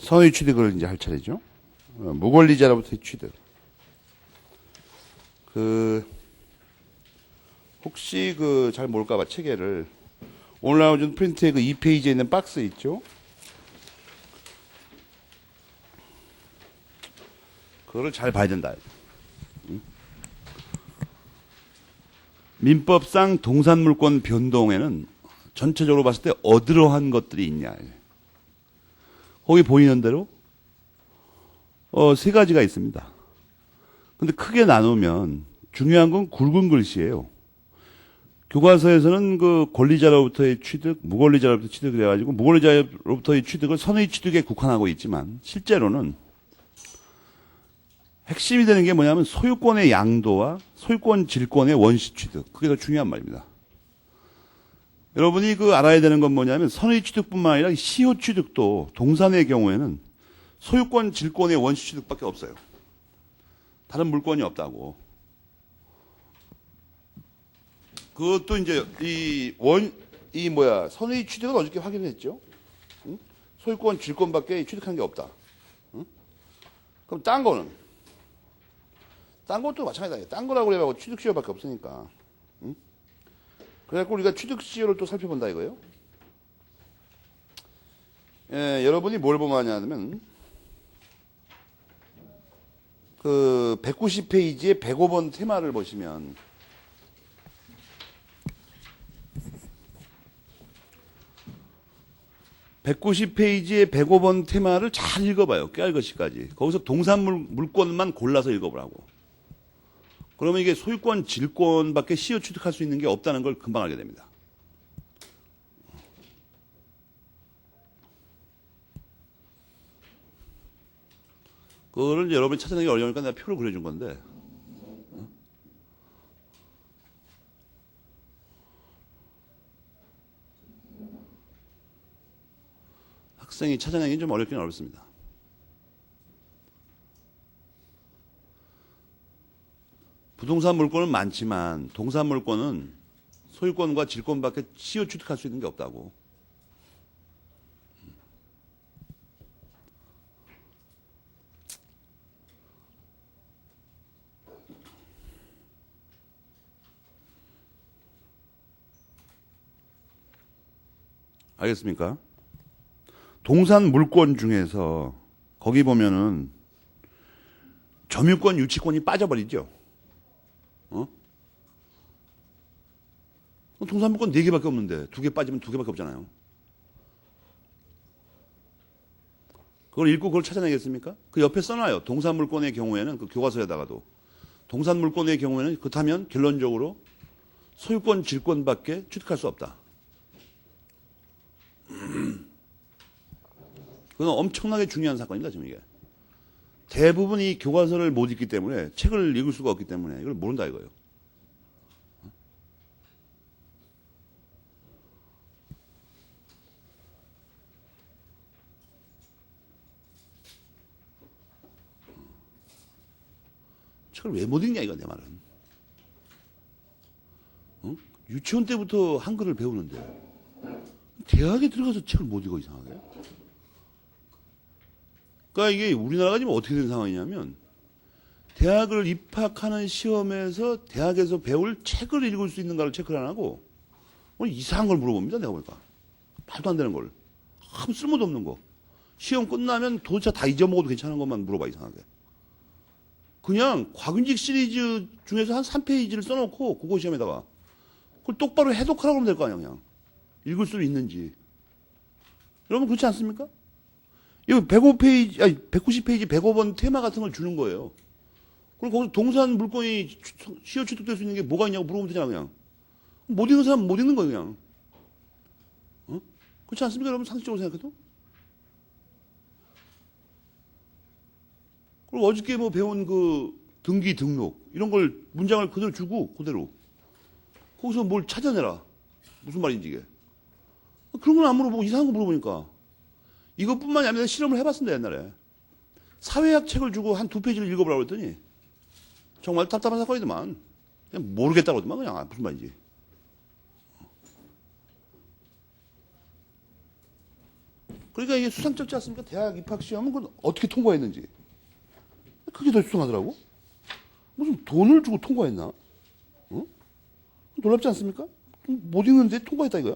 선의 취득을 이제 할 차례죠. 무권리자로부터의 취득. 혹시 잘 모를까봐 체계를 오늘 나오는 프린트의 2페이지에 있는 박스 있죠? 그거를 잘 봐야 된다. 민법상 동산물권 변동에는 전체적으로 봤을 때 어드러한 것들이 있냐. 거기 보이는 대로 세 가지가 있습니다. 근데 크게 나누면 중요한 건 굵은 글씨예요. 교과서에서는 권리자로부터의 취득, 무권리자로부터 취득을 해가지고 무권리자로부터의 취득을 선의 취득에 국한하고 있지만 실제로는 핵심이 되는 게 뭐냐면 소유권의 양도와 소유권 질권의 원시 취득. 그게 더 중요한 말입니다. 여러분이 알아야 되는 건 뭐냐면 선의 취득뿐만 아니라 시효 취득도 동산의 경우에는 소유권 질권의 원시 취득밖에 없어요. 다른 물권이 없다고. 그것도 이제 선의 취득은 어저께 확인했죠. 응? 소유권 질권밖에 취득한 게 없다. 응? 그럼 딴 것도 마찬가지다. 딴 거라고 그래가지고 취득 시효밖에 없으니까. 응? 그래갖고 우리가 취득 시효를 또 살펴본다 이거예요. 여러분이 뭘 보면 하냐면 190페이지에 105번 테마를 보시면 (190페이지에) 105번 테마를 잘 읽어봐요. 깨알것이까지. 거기서 동산물권만 골라서 읽어보라고. 그러면 이게 소유권, 질권밖에 시효 취득할 수 있는 게 없다는 걸 금방 알게 됩니다. 그거를 이제 여러분이 찾아내기 어려우니까 내가 표를 그려준 건데. 학생이 찾아내기 좀 어렵긴 어렵습니다. 부동산 물권은 많지만 동산 물권은 소유권과 질권밖에 시효 취득할 수 있는 게 없다고. 알겠습니까? 동산 물권 중에서 거기 보면은 점유권, 유치권이 빠져버리죠. 동산 물권 4개밖에 없는데 2개 빠지면 2개밖에 없잖아요. 그걸 읽고 그걸 찾아내겠습니까? 그 옆에 써놔요. 동산 물권의 경우에는 교과서에다가도 동산 물권의 경우에는 그렇다면 결론적으로 소유권, 질권밖에 취득할 수 없다. 그건 엄청나게 중요한 사건입니다, 지금 이게. 대부분이 교과서를 못 읽기 때문에, 책을 읽을 수가 없기 때문에 이걸 모른다 이거예요. 책을 왜 못 읽냐 이거 내 말은. 유치원 때부터 한글을 배우는데 대학에 들어가서 책을 못 읽어 이상하게. 그러니까 이게 우리나라가 지금 어떻게 된 상황이냐면 대학을 입학하는 시험에서 대학에서 배울 책을 읽을 수 있는가를 체크를 안 하고 이상한 걸 물어봅니다. 내가 보니까 말도 안 되는 걸 아무 쓸모도 없는 거. 시험 끝나면 도대체 다 잊어먹어도 괜찮은 것만 물어봐 이상하게. 그냥 곽윤직 시리즈 중에서 한 3페이지를 써놓고 국어 시험에다가 그걸 똑바로 해독하라고 하면 될 거 아니야. 그냥 읽을 수 있는지. 여러분 그렇지 않습니까? 이거 105페이지, 아니 190페이지 105번 테마 같은 걸 주는 거예요. 그리고 거기서 동산 물권이 시효 취득될 수 있는 게 뭐가 있냐고 물어보면 되잖아 그냥. 못 읽는 사람은 못 읽는 거예요 그냥. 그렇지 않습니까 여러분 상식적으로 생각해도? 그리고 어저께 배운 등기 등록 이런 걸 문장을 그대로 주고 그대로 거기서 뭘 찾아내라. 무슨 말인지 이게. 그런 건 안 물어보고 이상한 거 물어보니까. 이것뿐만이 아니라 실험을 해봤습니다 옛날에. 사회학 책을 주고 한 2페이지를 읽어보라고 했더니 정말 답답한 사건이더만. 그냥 모르겠다고 하더만 그냥 무슨 말인지. 그러니까 이게 수상쩍지 않습니까? 대학 입학 시험은 그건 어떻게 통과했는지. 그게 더 수상하더라고. 무슨 돈을 주고 통과했나? 어? 놀랍지 않습니까? 못 읽는데 통과했다 이거야.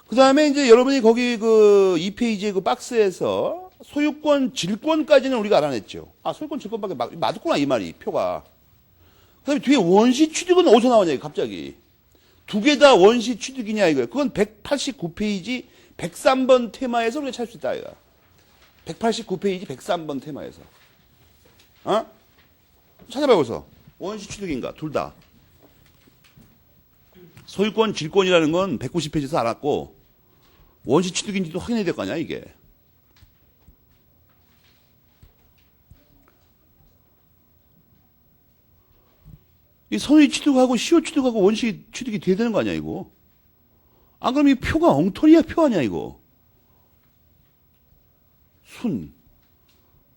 그 다음에 이제 여러분이 거기 그 2페이지의 그 박스에서 소유권, 질권까지는 우리가 알아냈죠. 아, 소유권, 질권밖에 맞았구나, 이 말이, 표가. 그 다음에 뒤에 원시 취득은 어디서 나오냐, 이거 갑자기. 두 개 다 원시 취득이냐, 이거예요. 그건 189페이지 103번 테마에서 우리가 찾을 수 있다, 이거. 189페이지 103번 테마에서. 어? 찾아봐, 여기서. 원시 취득인가, 둘 다. 소유권, 질권이라는 건 190페이지에서 알았고, 원시 취득인지도 확인해야 될 거 아니야, 이게. 이 선의 취득하고 시효 취득하고 원시 취득이 돼야 되는 거 아니야, 이거. 안 그러면 이 표가 엉터리야, 표 아니야, 이거. 순.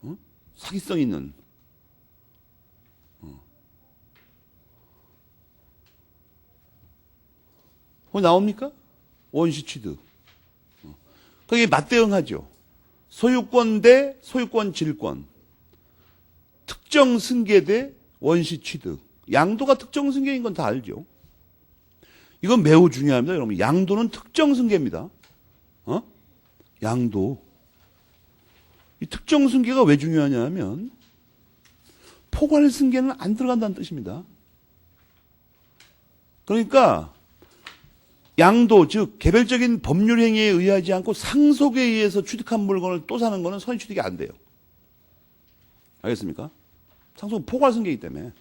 어? 사기성 있는. 나옵니까? 원시 취득. 그게 맞대응하죠. 소유권 대 소유권 질권. 특정 승계 대 원시 취득. 양도가 특정 승계인 건 다 알죠. 이건 매우 중요합니다, 여러분. 양도는 특정 승계입니다. 어? 양도. 이 특정 승계가 왜 중요하냐면 포괄 승계는 안 들어간다는 뜻입니다. 그러니까 양도, 즉 개별적인 법률 행위에 의하지 않고 상속에 의해서 취득한 물건을 또 사는 거는 선의 취득이 안 돼요. 알겠습니까? 상속은 포괄 승계이기 때문에.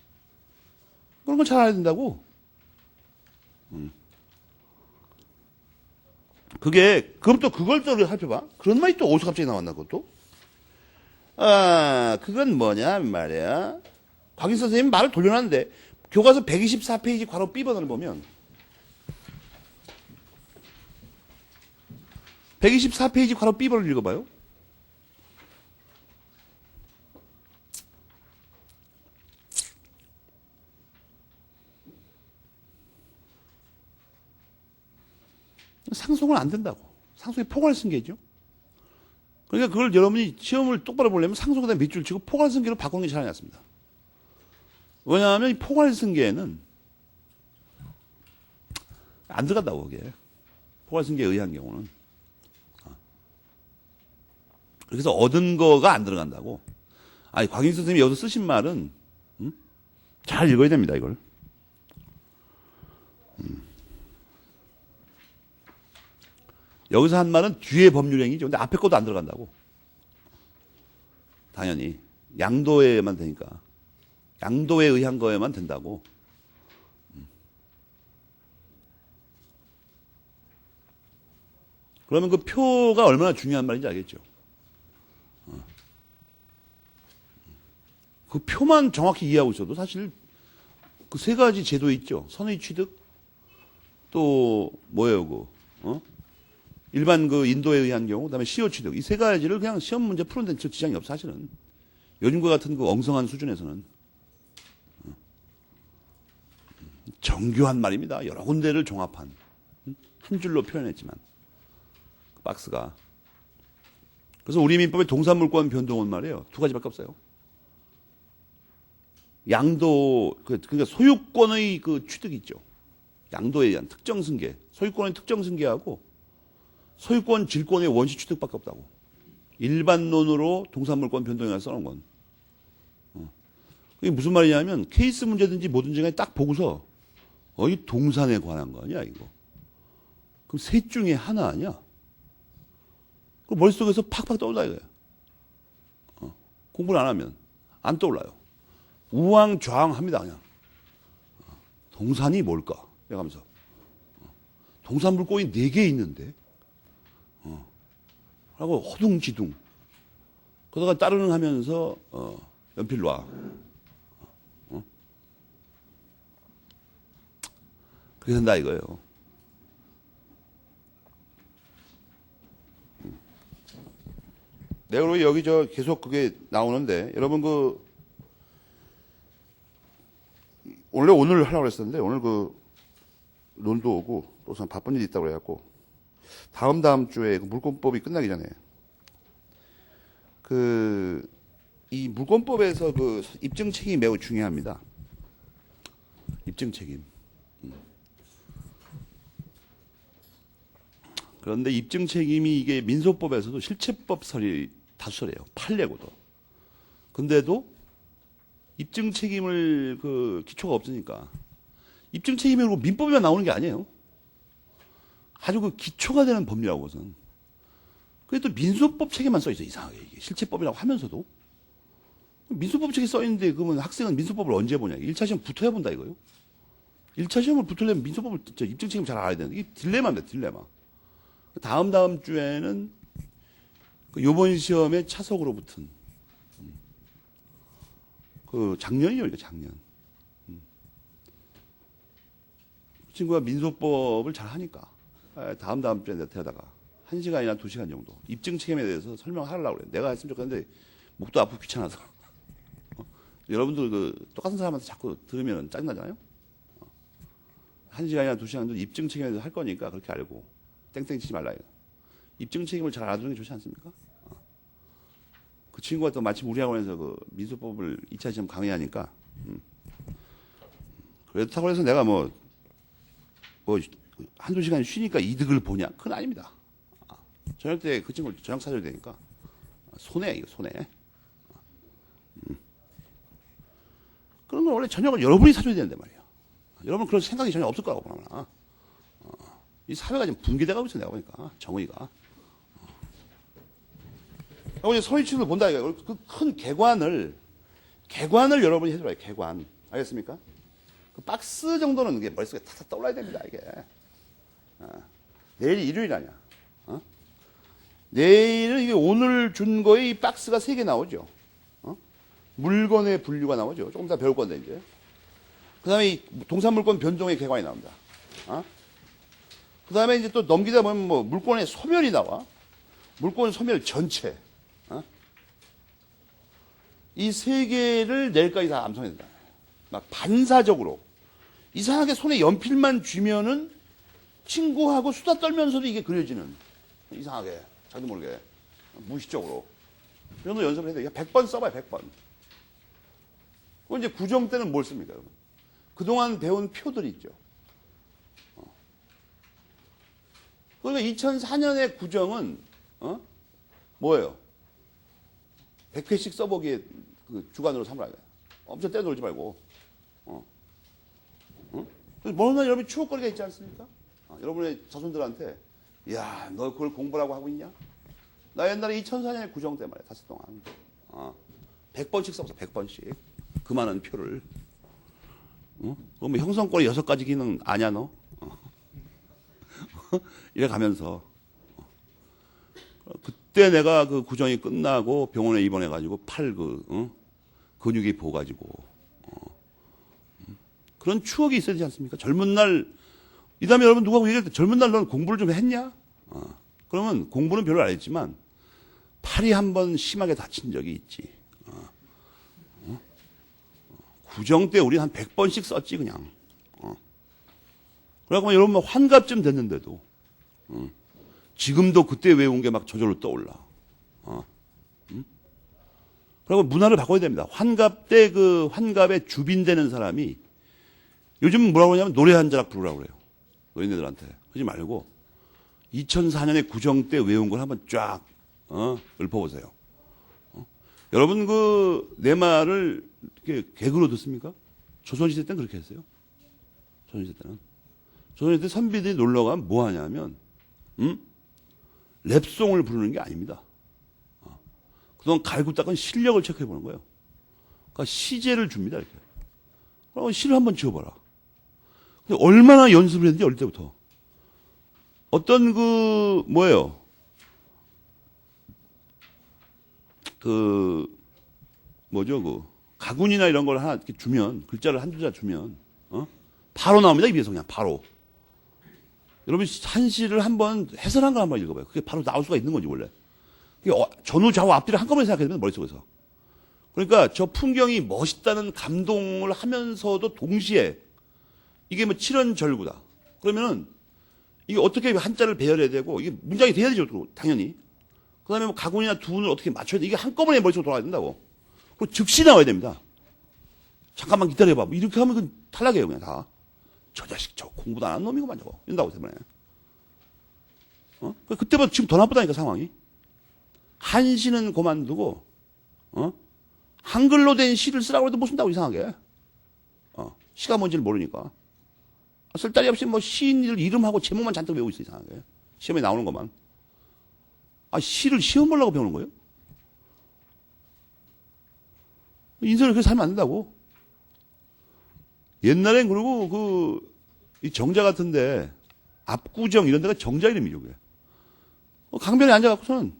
그런 건 잘 알아야 된다고. 그럼 또 그걸 또 살펴봐. 그런 말이 또 어디서 갑자기 나왔나, 그것도? 아, 그건 뭐냐, 말이야. 곽인 선생님 말을 돌려놨는데, 교과서 124페이지 괄호 B번호를 보면, 124페이지 괄호 B번호를 읽어봐요. 상속은 안 된다고. 상속이 포괄 승계죠. 그러니까 그걸 여러분이 시험을 똑바로 보려면 상속에다 밑줄 치고 포괄 승계로 바꾸는 게 잘 낫습니다. 왜냐하면 이 포괄 승계에는 안 들어간다고, 그게. 포괄 승계에 의한 경우는. 그래서 얻은 거가 안 들어간다고. 아니, 곽인 선생님이 여기서 쓰신 말은, 잘 읽어야 됩니다, 이걸. 여기서 한 말은 뒤에 법률행위죠. 근데 앞에 것도 안 들어간다고. 당연히. 양도에만 되니까. 양도에 의한 거에만 된다고. 그러면 그 표가 얼마나 중요한 말인지 알겠죠? 그 표만 정확히 이해하고 있어도 사실 그 세 가지 제도 있죠. 선의 취득, 또 뭐예요, 일반 그 인도에 의한 경우, 그다음에 시효 취득. 이 세 가지를 그냥 시험 문제 푸는 데는 지장이 없어, 사실은. 요즘과 같은 그 엉성한 수준에서는. 정교한 말입니다. 여러 군데를 종합한. 한 줄로 표현했지만. 그 박스가. 그래서 우리 민법의 동사물권 변동은 말이에요. 두 가지밖에 없어요. 양도, 그러니까 소유권의 그 취득이 있죠. 양도에 의한 특정 승계. 소유권의 특정 승계하고 소유권, 질권의 원시 취득밖에 없다고. 일반론으로 동사물권 변동에 써놓은 건. 이게 무슨 말이냐면 케이스 문제든지 뭐든지 간에 딱 보고서 이 동산에 관한 거 아니야, 이거. 그럼 셋 중에 하나 아니야? 그럼 머릿속에서 팍팍 떠올라 이거야. 공부를 안 하면 안 떠올라요. 우왕좌왕합니다, 그냥. 동산이 뭘까? 이러면서. 동산물권이 4개 있는데. 하고 허둥지둥. 그러다가 따르릉 하면서 연필 놔. 그렇게 된다 이거예요. 내가 여기 계속 그게 나오는데 여러분 원래 오늘 하려고 했었는데 오늘 논도 오고 또 바쁜 일이 있다고 그래갖고 다음 주에 그 물권법이 끝나기 전에 이 물권법에서 그 입증 책임이 매우 중요합니다. 입증 책임. 그런데 입증 책임이 이게 민소법에서도 실체법설이 다수설이에요. 판례고도. 근데도 입증 책임을 그 기초가 없으니까 입증 책임이 그리고 민법에만 나오는 게 아니에요. 아주 그 기초가 되는 법리라고선. 그게 또 민소법 책에만 써 있어 이상하게 이게 실체법이라고 하면서도 민소법 책에 써 있는데 그러면 학생은 민소법을 언제 보냐? 1차 시험 붙어야 본다 이거요. 1차 시험을 붙으려면 민소법을 입증 책임 잘 알아야 되는데 이게 딜레마입니다. 딜레마. 다음 주에는 그 요번 시험에 차석으로 붙은 그 작년이요, 이거 작년. 그 친구가 민소법을 잘 하니까 다음 주에 데려다가 1시간이나 2시간 정도 입증 책임에 대해서 설명하려고 그래. 내가 했으면 좋겠는데 목도 아프고 귀찮아서. 여러분들 그 똑같은 사람한테 자꾸 들으면 짜증나잖아요. 1시간이나 2시간 정도 입증 책임에 대해서 할 거니까 그렇게 알고 땡땡 치지 말라 이거. 입증 책임을 잘 알아두는 게 좋지 않습니까? 그 친구가 또 마침 우리 학원에서 그 민소법을 2차 시험 강의하니까 그렇다고 해서 내가 뭐 한두 시간 쉬니까 이득을 보냐? 그건 아닙니다. 저녁 때 그 친구를 저녁 사줘야 되니까 손해 이거 손해. 그런 건 원래 저녁을 여러분이 사줘야 되는데 말이야. 여러분 그런 생각이 전혀 없을 거라고 보나. 이 사회가 지금 붕괴돼가고 있어 내가 보니까 정의가. 이제 서희층을 본다 이거. 그 큰 개관을 여러분이 해줘야 개관. 알겠습니까? 그 박스 정도는 이게 머릿속에 탁탁 떠올라야 됩니다 이게. 내일이 일요일 아니야. 내일은 이게 오늘 준 거에 이 박스가 3개 나오죠. 물건의 분류가 나오죠. 조금 더 배울 건데 이제. 그 다음에 동산물권 변종의 개관이 나옵니다. 그 다음에 이제 또 넘기다 보면 뭐 물권의 소멸이 나와. 물권 소멸 전체. 이 3개를 내일까지 다 암송해야 된다. 막 반사적으로. 이상하게 손에 연필만 쥐면은 친구하고 수다 떨면서도 이게 그려지는. 이상하게. 자기도 모르게. 무의식적으로. 이런 거 연습을 해야 돼. 100번 써봐요, 100번. 그럼 이제 구정 때는 뭘 씁니까, 여러분? 그동안 배운 표들이 있죠. 그러니까 2004년의 구정은, 뭐예요? 100회씩 써보기에 그 주관으로 삼으라. 엄청 떼놀지 말고. 어느 날 여러분이 추억거리가 있지 않습니까? 여러분의 자손들한테, 야, 너 그걸 공부라고 하고 있냐? 나 옛날에 2004년에 구정 때 말이야, 5 동안. 100번씩 써봤어, 100번씩. 그 많은 표를. 그럼 형성거리 6가지 기능 아냐, 너? 이래 가면서. 그때 내가 그 구정이 끝나고 병원에 입원해가지고 팔 근육이 보가지고. 그런 추억이 있어야 되지 않습니까? 젊은 날, 이 다음에 여러분 누가 얘기할 때 젊은 날 넌 공부를 좀 했냐? 그러면 공부는 별로 안 했지만 팔이 한번 심하게 다친 적이 있지. 구정 때 우리 한 100번씩 썼지 그냥. 그래갖고 여러분 환갑쯤 됐는데도 지금도 그때 외운 게 막 저절로 떠올라. 그리고 문화를 바꿔야 됩니다. 환갑 때 그 환갑에 주빈되는 사람이 요즘 뭐라고 하냐면 노래 한 자락 부르라고 그래요. 노인네들한테. 그러지 말고 2004년에 구정 때 외운 걸 한번 쫙 읊어보세요. 여러분 내 말을 이렇게 개그로 듣습니까? 조선시대 때는 그렇게 했어요. 조선시대 때는. 조선시대 선비들이 놀러 가면 뭐 하냐면 랩송을 부르는 게 아닙니다. 그동안 갈고 닦은 실력을 체크해 보는 거예요. 그러니까 시제를 줍니다 이렇게. 그럼 시를 한번 지어봐라. 근데 얼마나 연습을 했는지 어릴 때부터. 어떤 뭐예요? 가군이나 이런 걸 하나 이렇게 주면, 글자를 한두 자 주면, 바로 나옵니다, 입에서 그냥, 바로. 여러분, 한 시를 한번 해설한 걸 한번 읽어봐요. 그게 바로 나올 수가 있는 거지, 원래. 그게 전후, 좌우, 앞뒤를 한꺼번에 생각해야 됩니다, 머릿속에서. 그러니까 저 풍경이 멋있다는 감동을 하면서도 동시에 이게 뭐 칠연절구다. 그러면은 이게 어떻게 한자를 배열해야 되고, 이게 문장이 돼야 되죠, 당연히. 그 다음에 뭐 가군이나 두군을 어떻게 맞춰야 돼. 이게 한꺼번에 머릿속으로 돌아가야 된다고. 그리고 즉시 나와야 됩니다. 잠깐만 기다려봐. 뭐 이렇게 하면 그 탈락이에요, 그냥 다. 저 자식, 저 공부도 안 한 놈이고만 저거. 이런다고 때문에. 그때보다 지금 더 나쁘다니까, 상황이. 한시는 그만두고, 한글로 된 시를 쓰라고 해도 못 쓴다고, 이상하게. 시가 뭔지를 모르니까. 쓸데리 없이 뭐 시인들 이름하고 제목만 잔뜩 외우고 있어, 이상하게. 시험에 나오는 것만. 시를 시험 보려고 배우는 거예요? 인생을 그렇게 살면 안 된다고. 옛날엔 그리고 이 정자 같은데, 압구정 이런 데가 정자 이름이죠, 그게. 강변에 앉아갖고서는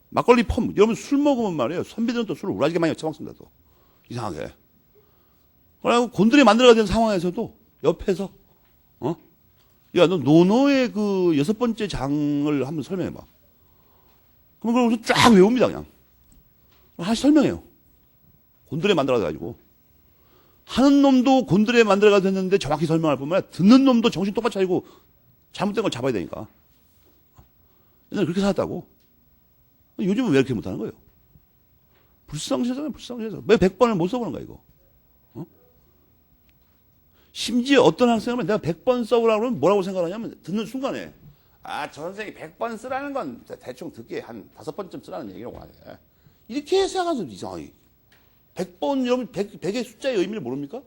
막걸리 펌, 여러분 술 먹으면 말이에요. 선비들은 또 술을 우라지게 많이 처먹습니다, 또. 이상하게. 그래고 곤드레 만들어야 되는 상황에서도 옆에서, 야, 너 노노의 그 6번째 장을 한번 설명해봐. 그럼 그걸 쫙 외웁니다, 그냥. 하나씩 설명해요. 곤드레 만들어가지고. 하는 놈도 곤드레 만들어가 됐는데 정확히 설명할 뿐만 아니라 듣는 놈도 정신 똑바로 차리고 잘못된 걸 잡아야 되니까. 옛날에 그렇게 살았다고. 요즘은 왜 이렇게 못하는 거예요? 불성실하잖아요, 불성실해서. 왜 100번을 못 써보는 거야, 이거? 심지어 어떤 학생은 내가 100번 써보라고 그러면 뭐라고 생각하냐면 듣는 순간에 저 선생님이 100번 쓰라는 건 대충 듣기에 한 5번쯤 쓰라는 얘기라고 하네. 이렇게 생각하면서 이상하게. 100번, 여러분 100의 숫자의 의미를 모릅니까?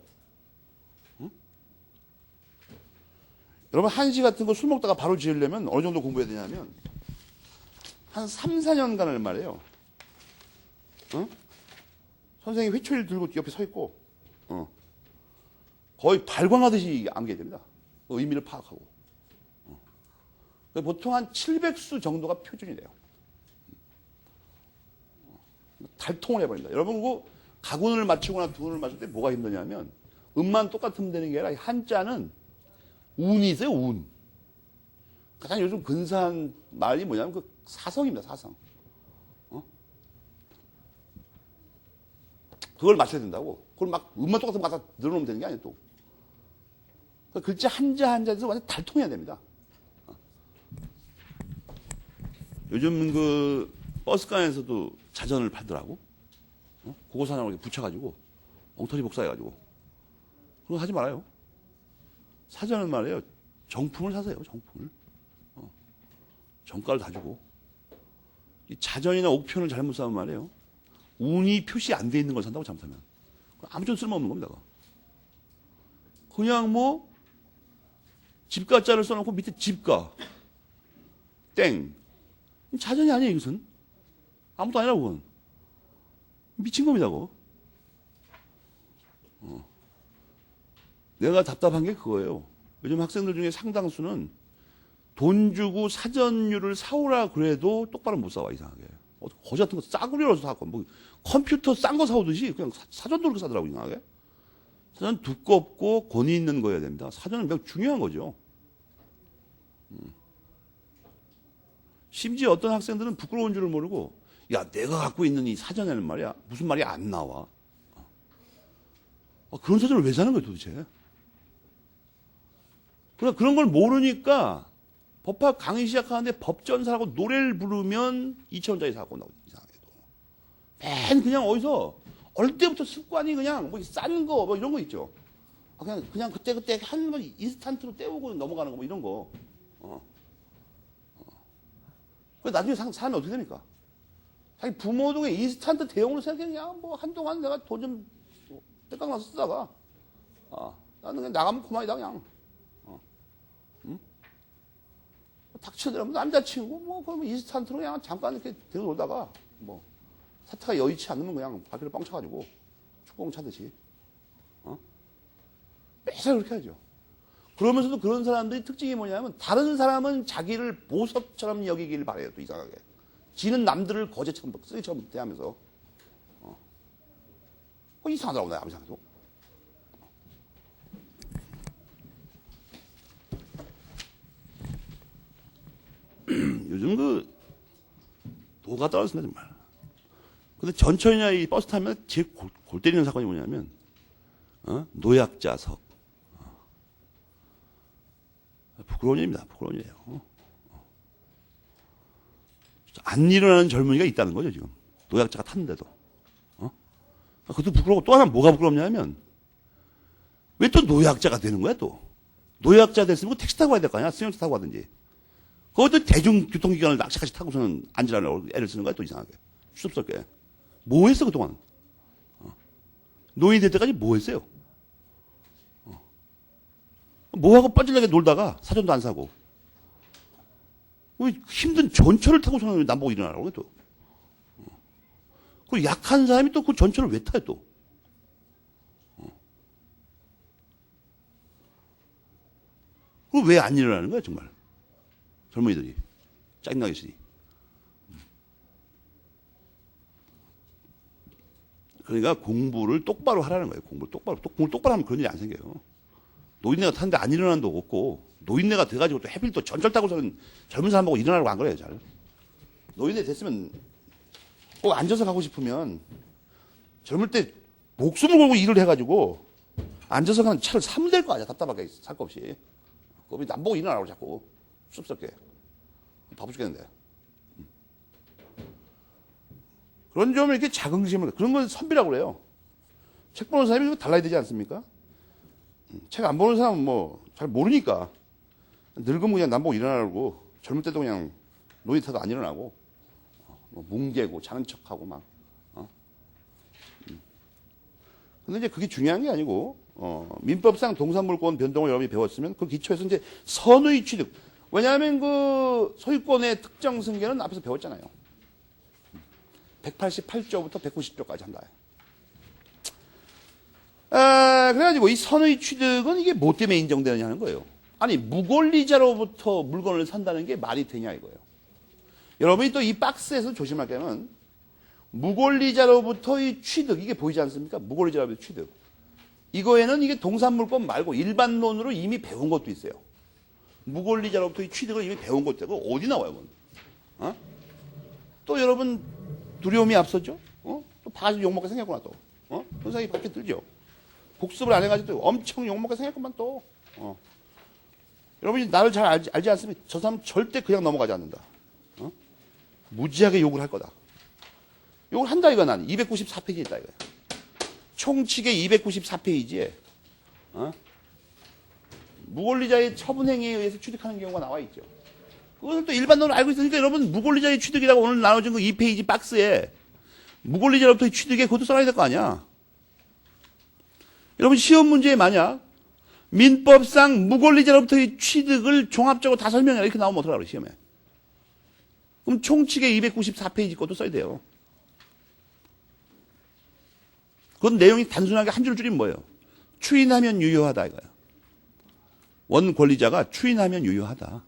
여러분 한시 같은 거 술 먹다가 바로 지으려면 어느 정도 공부해야 되냐면 한 3, 4년간을 말이에요. 선생님이 회초리를 들고 옆에 서 있고 거의 발광하듯이 암기해야 됩니다. 그 의미를 파악하고. 보통 한 700수 정도가 표준이 돼요. 달통을 해버립니다. 여러분, 그 가군을 맞추거나 두군을 맞출 때 뭐가 힘드냐면 음만 똑같으면 되는 게 아니라 한자는 운이 있어요, 운. 가장 요즘 근사한 말이 뭐냐면 그 사성입니다, 사성. 그걸 맞춰야 된다고. 그걸 막 음만 똑같으면 갖다 늘어놓으면 되는 게 아니에요, 또. 글자 한자 한자에서 완전 달통해야 됩니다. 요즘 그 버스간에서도 자전을 팔더라고. 고고사장을 붙여가지고 엉터리 복사해가지고. 그거 하지 말아요. 사전은 말이에요. 정품을 사세요. 정품을. 정가를 다 주고. 이 자전이나 옥편을 잘못 사면 말이에요. 운이 표시 안 돼 있는 걸 산다고 잘못하면. 아무튼 쓸모없는 겁니다. 그냥 뭐 집가자를 써놓고 밑에 집가 땡. 자전이 아니에요, 이것은. 아무도 아니라고, 그건. 미친 겁니다, 그거. 내가 답답한 게 그거예요. 요즘 학생들 중에 상당수는 돈 주고 사전류를 사오라 그래도 똑바로 못 사와, 이상하게. 거지 같은 거 싸구려서 사고, 뭐 컴퓨터 싼 거 사오듯이 그냥 사전도 그렇게 사더라고, 이상하게. 사전 두껍고 권위 있는 거여야 됩니다. 사전은 매우 중요한 거죠. 심지어 어떤 학생들은 부끄러운 줄을 모르고 야, 내가 갖고 있는 이 사전에는 말이야 무슨 말이 안 나와. 그런 사전을 왜 사는 거예요, 도대체? 그런 걸 모르니까 법학 강의 시작하는데 법전사라고 노래를 부르면 2,000원짜리 사고 나오죠, 이상하게도. 맨 그냥 어디서 어릴 때부터 습관이 그냥 뭐 싼 거 뭐 이런 거 있죠. 그냥 그때 한 번 인스턴트로 때우고 넘어가는 거 뭐 이런 거. 나중에 사람이 어떻게 됩니까? 자기 부모 중에 인스턴트 대용으로 생각해 그냥 뭐 한동안 내가 돈 좀 떼깡나서 쓰다가 나는 그냥 나가면 그만이다 그냥. 닥쳐들면 남자친구 뭐 그러면 인스턴트로 그냥 잠깐 이렇게 데려 놀다가 뭐 사태가 여의치 않으면 그냥 발길을 뻥 차가지고 축구공 차듯이 매사 그렇게 하죠. 그러면서도 그런 사람들이 특징이 뭐냐면 다른 사람은 자기를 보석처럼 여기길 바래요. 또 이상하게. 지는 남들을 거제처럼 쓰레기처럼 대하면서 이상하더라고 내가 아무리 생각해도. 요즘 그 도가 떨어진다 정말. 근데 전철이나 이 버스 타면 제일 골 때리는 사건이 뭐냐면 노약자석. 부끄러운 일입니다. 부끄러운 일이에요. 안 일어나는 젊은이가 있다는 거죠, 지금. 노약자가 탔는데도. 그것도 부끄러워. 또 하나 뭐가 부끄럽냐면, 왜 또 노약자가 되는 거야, 또? 노약자 됐으면 택시 타고 가야 될 거 아니야? 승용차 타고 가든지. 그것도 대중교통기관을 낚시까지 타고서는 앉으라고 애를 쓰는 거야, 또 이상하게. 수습스럽게. 뭐 했어, 그동안? 노인이 될 때까지 뭐 했어요? 뭐하고 뻔질나게 놀다가 사전도 안 사고. 힘든 전철을 타고서는 남보고 일어나라고 해, 또. 그 약한 사람이 또 그 전철을 왜 타요, 또? 그거 왜 안 일어나는 거야, 정말? 젊은이들이. 짜증나겠으니. 그러니까 공부를 똑바로 하라는 거예요, 공부를 똑바로. 공부를 똑바로 하면 그런 일이 안 생겨요. 노인네가 타는데 안 일어나는 데도 없고, 노인네가 돼가지고 또 해필 또 전철 타고서는 젊은 사람 보고 일어나라고 안 그래요, 잘. 노인네 됐으면 꼭 앉아서 가고 싶으면 젊을 때 목숨을 걸고 일을 해가지고 앉아서 가는 차를 사면 될 거 아니야, 답답하게 살 거 없이. 그거 남 보고 일어나라고 자꾸 쑥스럽게. 바보 죽겠는데. 그런 점을 이렇게 자긍심을, 그런 건 선비라고 그래요. 책 보는 사람이 달라야 되지 않습니까? 책 안 보는 사람은 뭐 잘 모르니까 늙으면 그냥 남 보고 일어나라고, 젊을 때도 그냥 노인 타도 안 일어나고 뭐 뭉개고 자는 척하고 막. 근데 이제 그게 중요한 게 아니고, 민법상 동산물권 변동을 여러분이 배웠으면 그 기초에서 이제 선의 취득. 왜냐하면 그 소유권의 특정 승계는 앞에서 배웠잖아요. 188조부터 190조까지 한다. 그래가지고 이 선의 취득은 이게 뭐 때문에 인정되느냐는 거예요. 아니, 무권리자로부터 물건을 산다는 게 말이 되냐 이거예요. 여러분이 또 이 박스에서 조심할 게는 무권리자로부터의 취득, 이게 보이지 않습니까? 무권리자로부터 취득. 이거에는 이게 동산물권 말고 일반론으로 이미 배운 것도 있어요. 무권리자로부터의 취득을 이미 배운 것도 있고, 어디 나와요, 그건? 또 여러분 두려움이 앞서죠? 또 바가지 욕먹게 생겼구나, 또. 그런 생각이 밖에 들죠? 복습을 안 해가지고 또 엄청 욕먹게 생겼구만, 또. 여러분이 나를 잘 알지 않습니까? 저 사람은 절대 그냥 넘어가지 않는다. 무지하게 욕을 할 거다. 욕을 한다, 이거 난. 294페이지에 있다, 이거야. 총칙의 294페이지에, 무권리자의 처분행위에 의해서 취득하는 경우가 나와 있죠. 그것을 또 일반론을 알고 있으니까 여러분, 무권리자의 취득이라고 오늘 나눠준 그 2페이지 박스에 무권리자로부터의 취득에 그것도 써놔야 될 거 아니야. 여러분, 시험 문제에 만약 민법상 무권리자로부터의 취득을 종합적으로 다 설명해라 이렇게 나오면 어떡하라고, 시험에. 그럼 총칙의 294페이지 것도 써야 돼요. 그건 내용이 단순하게 한 줄 줄이면 뭐예요? 추인하면 유효하다 이거야. 원 권리자가 추인하면 유효하다.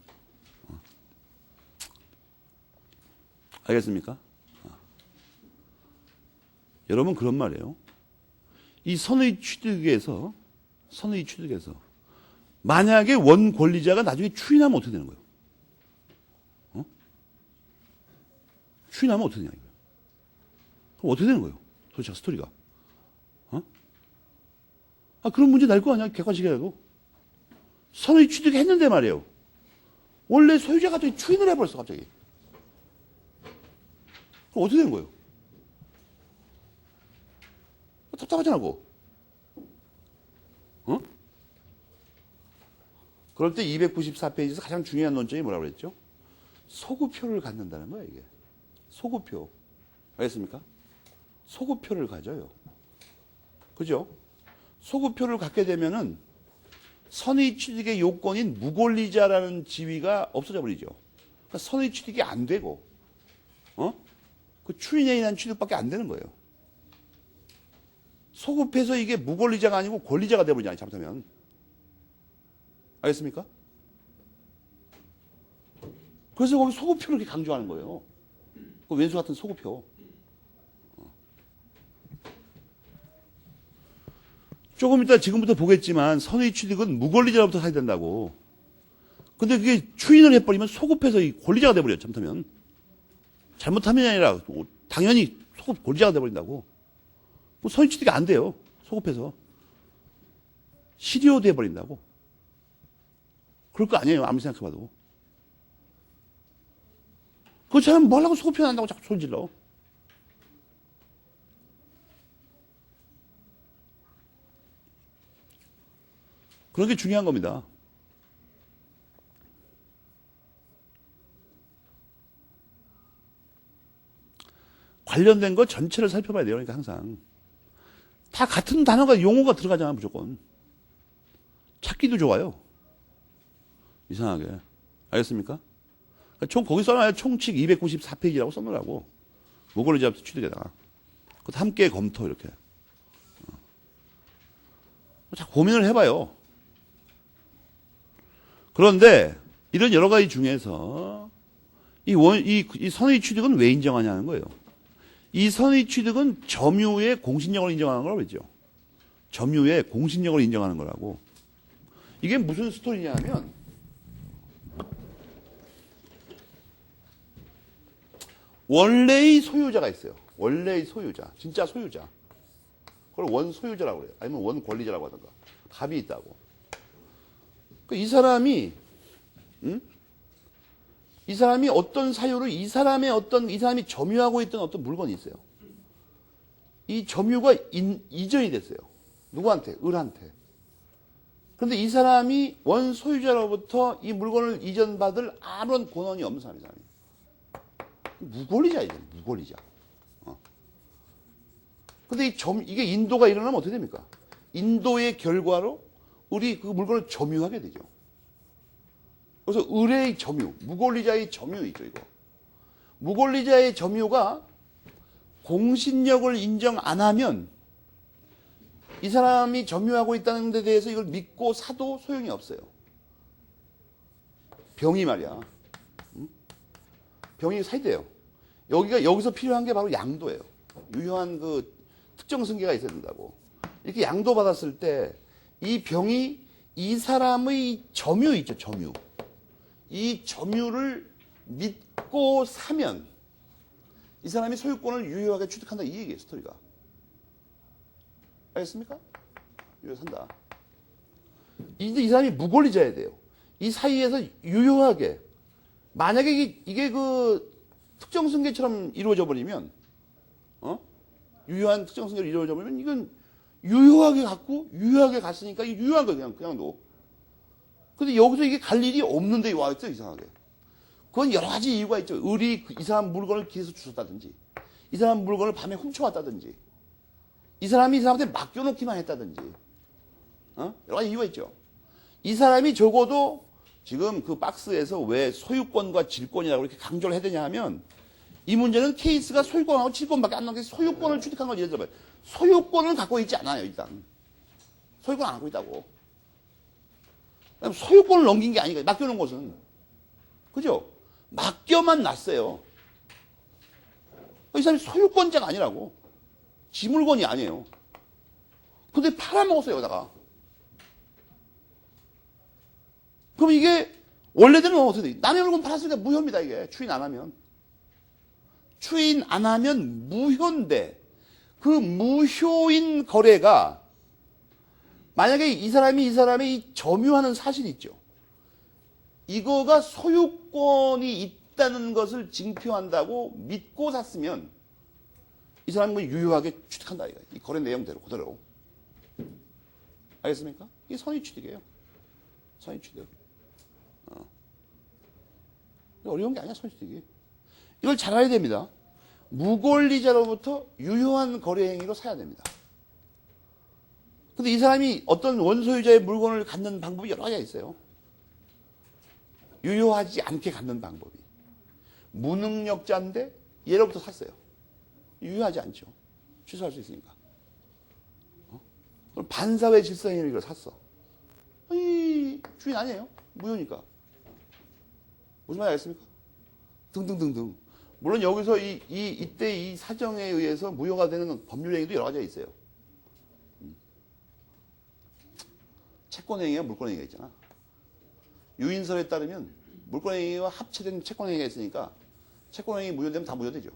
알겠습니까? 여러분, 그런 말이에요. 이 선의 취득에서 만약에 원 권리자가 나중에 추인하면 어떻게 되는 거예요? 추인하면 어떻게 되냐 이거예요. 그럼 어떻게 되는 거예요? 도대체 스토리가. 그런 문제 날 거 아니야, 객관식이라고. 선의 취득했는데 말이에요. 원래 소유자가 또 추인을 해버렸어, 갑자기. 그럼 어떻게 되는 거예요? 답답하잖아, 그거. 그럴 때 294페이지에서 가장 중요한 논점이 뭐라고 그랬죠? 소구표를 갖는다는 거예요, 이게. 소구표. 알겠습니까? 소구표를 가져요. 그죠? 소구표를 갖게 되면은 선의 취득의 요건인 무권리자라는 지위가 없어져 버리죠. 그러니까 선의 취득이 안 되고, 그 추인에 의한 취득밖에 안 되는 거예요. 소급해서 이게 무권리자가 아니고 권리자가 되어버리잖아요, 잘못하면. 알겠습니까? 그래서 거기 소급표를 이렇게 강조하는 거예요. 그 왼수 같은 소급표. 조금 이따 지금부터 보겠지만 선의 취득은 무권리자로부터 사야 된다고. 근데 그게 추인을 해버리면 소급해서 이 권리자가 돼버려요, 잘못하면. 잘못하면이 아니라 당연히 소급 권리자가 돼버린다고. 뭐 선의 취득이 안 돼요, 소급해서. 실효 돼버린다고. 그럴 거 아니에요. 아무리 생각해봐도. 그 사람 뭐 하려고 속을 표현한다고 자꾸 소리 질러. 그런 게 중요한 겁니다. 관련된 거 전체를 살펴봐야 돼요. 그러니까 항상. 다 같은 단어가, 용어가 들어가잖아, 무조건. 찾기도 좋아요. 이상하게. 알겠습니까? 그러니까 거기 써놔요. 총칙 294페이지라고 써놓으라고. 무골리자부터 취득에다가. 그것도 함께 검토, 이렇게. 자, 고민을 해봐요. 그런데, 이런 여러 가지 중에서, 이 선의 취득은 왜 인정하냐는 거예요. 이 선의 취득은 점유의 공신력을 인정하는 거라고 그랬죠. 점유의 공신력을 인정하는 거라고. 이게 무슨 스토리냐면, 원래의 소유자가 있어요. 원래의 소유자. 진짜 소유자. 그걸 원소유자라고 그래요. 아니면 원권리자라고 하던가. 갑이 있다고. 이 사람이, 이 사람이 어떤 사유로 이 사람이 점유하고 있던 어떤 물건이 있어요. 이 점유가 이전이 됐어요. 누구한테? 을한테. 그런데 이 사람이 원소유자로부터 이 물건을 이전받을 아무런 권한이 없는 사람이. 무권리자이죠. 무권리자. 근데 이게 인도가 일어나면 어떻게 됩니까? 인도의 결과로 을이 그 물건을 점유하게 되죠. 그래서 을의 점유, 무권리자의 점유이죠, 이거. 무권리자의 점유가 공신력을 인정 안 하면 이 사람이 점유하고 있다는 데 대해서 이걸 믿고 사도 소용이 없어요. 병이 말이야. 병이 사야 돼요. 여기서 필요한 게 바로 양도예요. 유효한 그 특정 승계가 있어야 된다고. 이렇게 양도 받았을 때 이 병이 이 사람의 점유 있죠, 점유. 이 점유를 믿고 사면 이 사람이 소유권을 유효하게 취득한다, 이 얘기예요, 스토리가. 알겠습니까? 유효산다. 이제 이 사람이 무권리자여야 돼요. 이 사이에서 유효하게. 만약에 이게 그 특정 승계처럼 이루어져 버리면, 유효한 특정 승계로 이루어져 버리면 이건 유효하게 갖고 유효하게 갔으니까 이게 유효한 거예요, 그냥 도. 근데 여기서 이게 갈 일이 없는데 와 있죠, 이상하게. 그건 여러 가지 이유가 있죠. 을이 이 사람 물건을 길에서 주웠다든지, 이 사람 물건을 밤에 훔쳐왔다든지, 이 사람이 이 사람한테 맡겨놓기만 했다든지, 여러 가지 이유가 있죠. 이 사람이 적어도 지금 그 박스에서 왜 소유권과 질권이라고 이렇게 강조를 해야 되냐 하면, 이 문제는 케이스가 소유권하고 질권밖에 안 나오는 게 소유권을 취득한 걸 예를 들어봐요. 소유권을 갖고 있지 않아요, 일단. 소유권 안 갖고 있다고. 소유권을 넘긴 게 아니니까, 맡겨놓은 것은. 그죠? 맡겨만 놨어요. 이 사람이 소유권자가 아니라고. 지 물건이 아니에요. 근데 팔아먹었어요, 여기다가. 그럼 이게, 원래대로 어떻게 돼? 남의 물건 팔았으니까 무효입니다, 이게. 추인 안 하면. 추인 안 하면 무효인데, 그 무효인 거래가, 만약에 이 사람이 점유하는 사실이 있죠. 이거가 소유권이 있다는 것을 징표한다고 믿고 샀으면 이 사람은 유효하게 취득한다, 이거. 이 거래 내용대로 그대로. 알겠습니까? 이게 선의 취득이에요. 선의 취득. 어려운 게 아니야, 선의 취득이. 이걸 잘 알아야 됩니다. 무권리자로부터 유효한 거래 행위로 사야 됩니다. 근데 이 사람이 어떤 원소유자의 물건을 갖는 방법이 여러 가지가 있어요. 유효하지 않게 갖는 방법이. 무능력자인데 얘로부터 샀어요. 유효하지 않죠. 취소할 수 있으니까. 그럼 반사회 질서행위를 이걸 샀어. 주인 아니에요. 무효니까. 무슨 말인지 알겠습니까? 등등등등. 물론 여기서 이때 이 사정에 의해서 무효가 되는 법률행위도 여러 가지가 있어요. 채권행위와 물권행위가 있잖아. 유인설에 따르면 물권행위와 합체된 채권행위가 있으니까 채권행위 무효되면 다 무효되죠.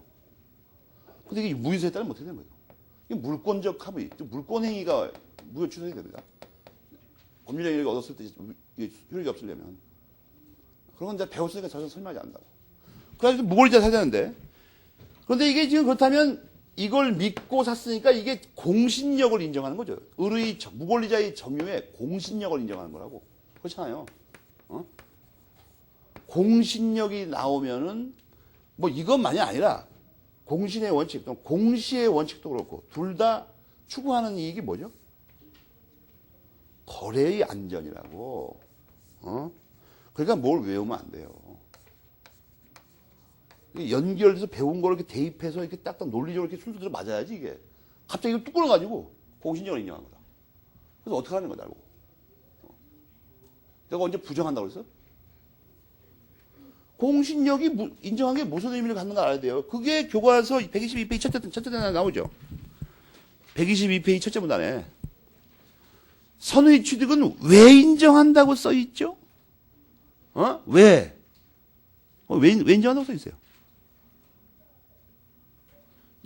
근데 이게 무인설에 따르면 어떻게 되는 거예요? 이게 물권적 합의, 물권행위가 무효 취소해야 됩니다. 법률행위를 얻었을 때 이게 효력이 없으려면. 그런 건 내가 배웠으니까 더 이상 설명하지 않는다고. 그래서 무권리자 사야 되는데. 그런데 이게 지금 그렇다면 이걸 믿고 샀으니까 이게 공신력을 인정하는 거죠. 무권리자의 점유에 공신력을 인정하는 거라고. 그렇잖아요. 어? 공신력이 나오면은 뭐 이것만이 아니라 공신의 원칙, 또 공시의 원칙도 그렇고 둘 다 추구하는 이익이 뭐죠? 거래의 안전이라고. 그러니까 뭘 외우면 안 돼요. 연결해서 배운 걸 이렇게 대입해서 이렇게 딱딱 논리적으로 이렇게 순서대로 맞아야지 이게. 갑자기 이걸 뚝 끊어가지고 공신력을 인정한 거다. 그래서 어떻게 하는 거다, 알고. 내가 언제 부정한다고 그랬어? 공신력이 인정한 게 무슨 의미를 갖는가 알아야 돼요. 그게 교과서 122페이지 첫째 단에 나오죠. 122페이지 첫째 문단에 선의 취득은 왜 인정한다고 써 있죠? 왜? 왜 인정한다고 써 있어요?